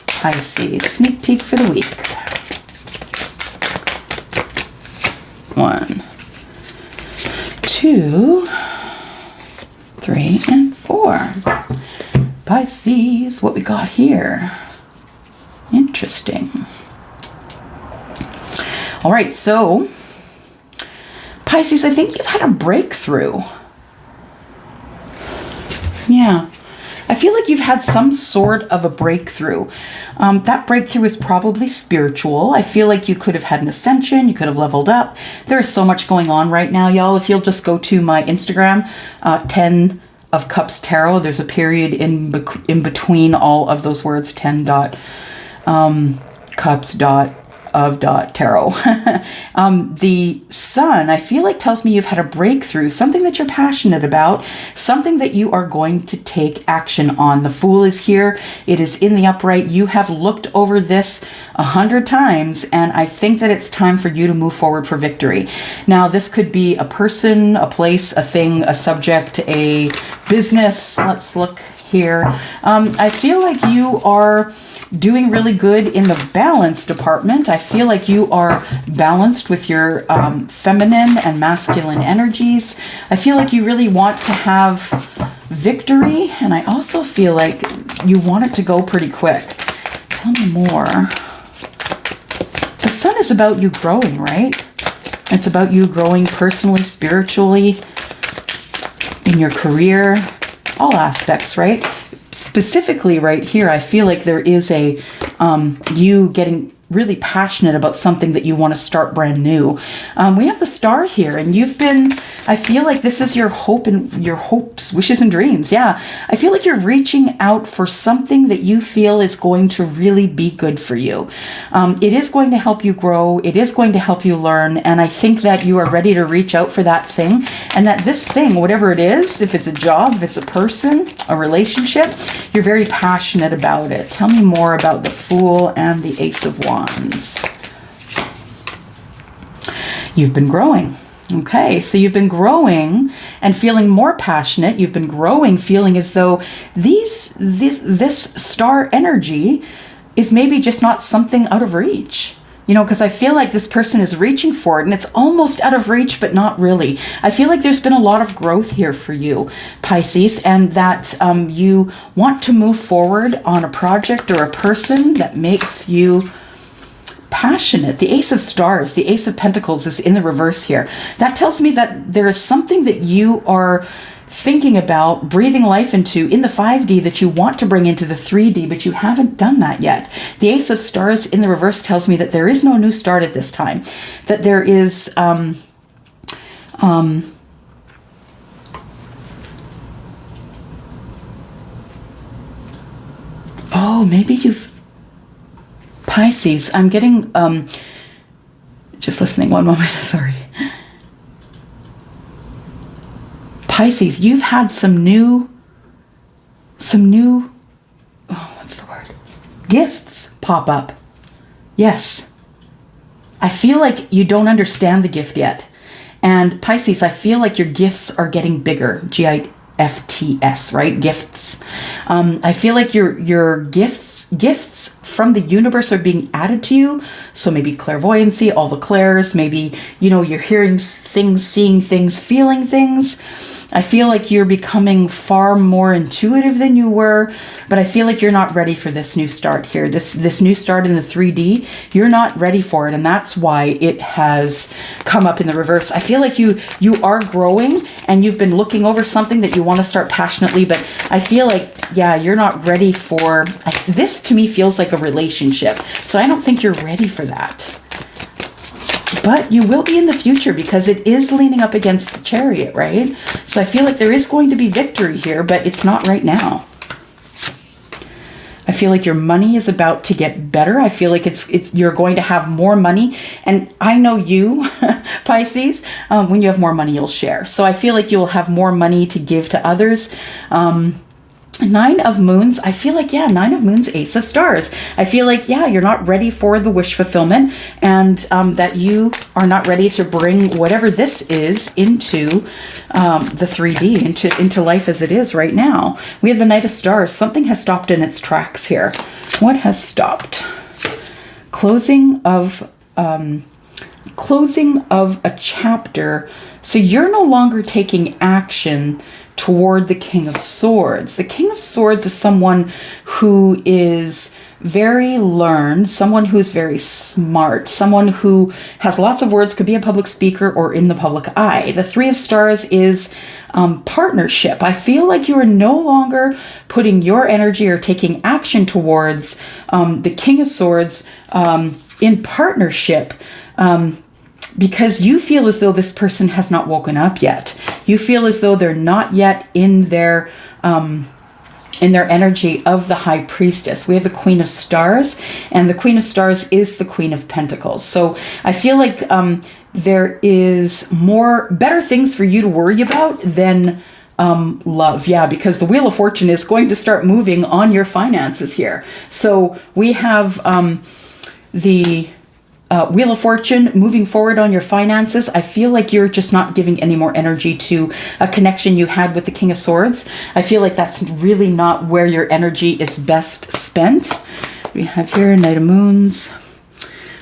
Pisces, sneak peek for the week. 1, 2, 3, and 4. Pisces, what we got here? Interesting. All right, so Pisces, I think you've had a breakthrough. Yeah. I feel like you've had some sort of a breakthrough. That breakthrough is probably spiritual. I feel like you could have had an ascension. You could have leveled up. There is so much going on right now, y'all. If you'll just go to my Instagram, 10 of Cups Tarot, there's a period in between all of those words, 10 cups of tarot. The Sun, I feel like, tells me you've had a breakthrough, something that you're passionate about, something that you are going to take action on. The Fool is here. It is in the upright. You have looked over this 100 times, and I think that it's time for you to move forward for victory. Now, this could be a person, a place, a thing, a subject, a business. Let's look here. I feel like you are doing really good in the balance department. I feel like you are balanced with your feminine and masculine energies. I feel like you really want to have victory, and I also feel like you want it to go pretty quick. Tell me more. The Sun is about you growing, right? It's about you growing personally, spiritually, in your career, all aspects, right? Specifically right here, I feel like there is a you getting really passionate about something that you want to start brand new. We have the Star here, and you've been, I feel like this is your hope and your hopes, wishes, and dreams. Yeah, I feel like you're reaching out for something that you feel is going to really be good for you. It is going to help you grow. It is going to help you learn. And I think that you are ready to reach out for that thing, and that this thing, whatever it is, if it's a job, if it's a person, a relationship, you're very passionate about it. Tell me more about the Fool and the Ace of Wands. You've been growing. Okay, so you've been growing and feeling more passionate. You've been growing, feeling as though this star energy is maybe just not something out of reach. You know, because I feel like this person is reaching for it and it's almost out of reach, but not really. I feel like there's been a lot of growth here for you, Pisces, and that you want to move forward on a project or a person that makes you passionate. The Ace of Stars, the Ace of Pentacles is in the reverse here. That tells me that there is something that you are thinking about breathing life into in the 5D that you want to bring into the 3D, but you haven't done that yet. The Ace of Stars in the reverse tells me that there is no new start at this time, that there is oh, maybe you've Pisces, I'm getting, just listening one moment, sorry. Pisces, you've had some new, oh, what's the word? Gifts pop up. Yes. I feel like you don't understand the gift yet. And Pisces, I feel like your gifts are getting bigger. GIFTS, right? Gifts. I feel like your gifts from the universe are being added to you. So maybe clairvoyancy, all the clairs, maybe, you know, you're hearing things, seeing things, feeling things. I feel like you're becoming far more intuitive than you were, but I feel like you're not ready for this new start here. This new start in the 3D, you're not ready for it, and that's why it has come up in the reverse. I feel like you are growing, and you've been looking over something that you want to start passionately, but I feel like, yeah, you're not ready for, this to me feels like a relationship. So I don't think you're ready for that. But you will be in the future because it is leaning up against the Chariot, right? So I feel like there is going to be victory here, but it's not right now. I feel like your money is about to get better. I feel like you're going to have more money. And I know you, Pisces, when you have more money, you'll share. So I feel like you'll have more money to give to others. 9 of Moons, I feel like, yeah, 9 of Moons, Ace of Stars. I feel like, yeah, you're not ready for the wish fulfillment, and that you are not ready to bring whatever this is into the 3D, into life as it is right now. We have the Knight of Stars. Something has stopped in its tracks here. What has stopped? Closing of a chapter. So you're no longer taking action toward the King of Swords. The King of Swords is someone who is very learned, someone who's very smart, someone who has lots of words, could be a public speaker or in the public eye. The Three of Stars is partnership. I feel like you are no longer putting your energy or taking action towards the King of Swords in partnership, because you feel as though this person has not woken up yet. You feel as though they're not yet in their in their energy of the High Priestess. We have the Queen of Stars, and the Queen of Stars is the Queen of Pentacles. So I feel like there is better things for you to worry about than love. Yeah, because the Wheel of Fortune is going to start moving on your finances here. So we have the Wheel of Fortune moving forward on your finances. I feel like you're just not giving any more energy to a connection you had with the King of Swords. I feel like that's really not where your energy is best spent. We have here Knight of Moons.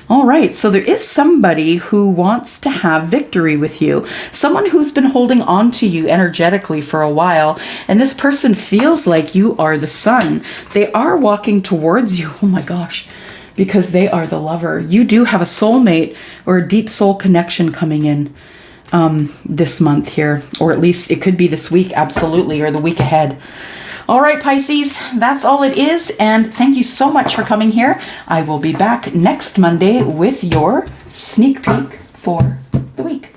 All right, so there is somebody who wants to have victory with you, someone who's been holding on to you energetically for a while, and this person feels like you are the sun. They are walking towards you. Oh my gosh. Because they are the lover. You do have a soulmate or a deep soul connection coming in this month here, or at least it could be this week, absolutely, or the week ahead. All right, Pisces, that's all it is, and thank you so much for coming here. I will be back next Monday with your sneak peek for the week.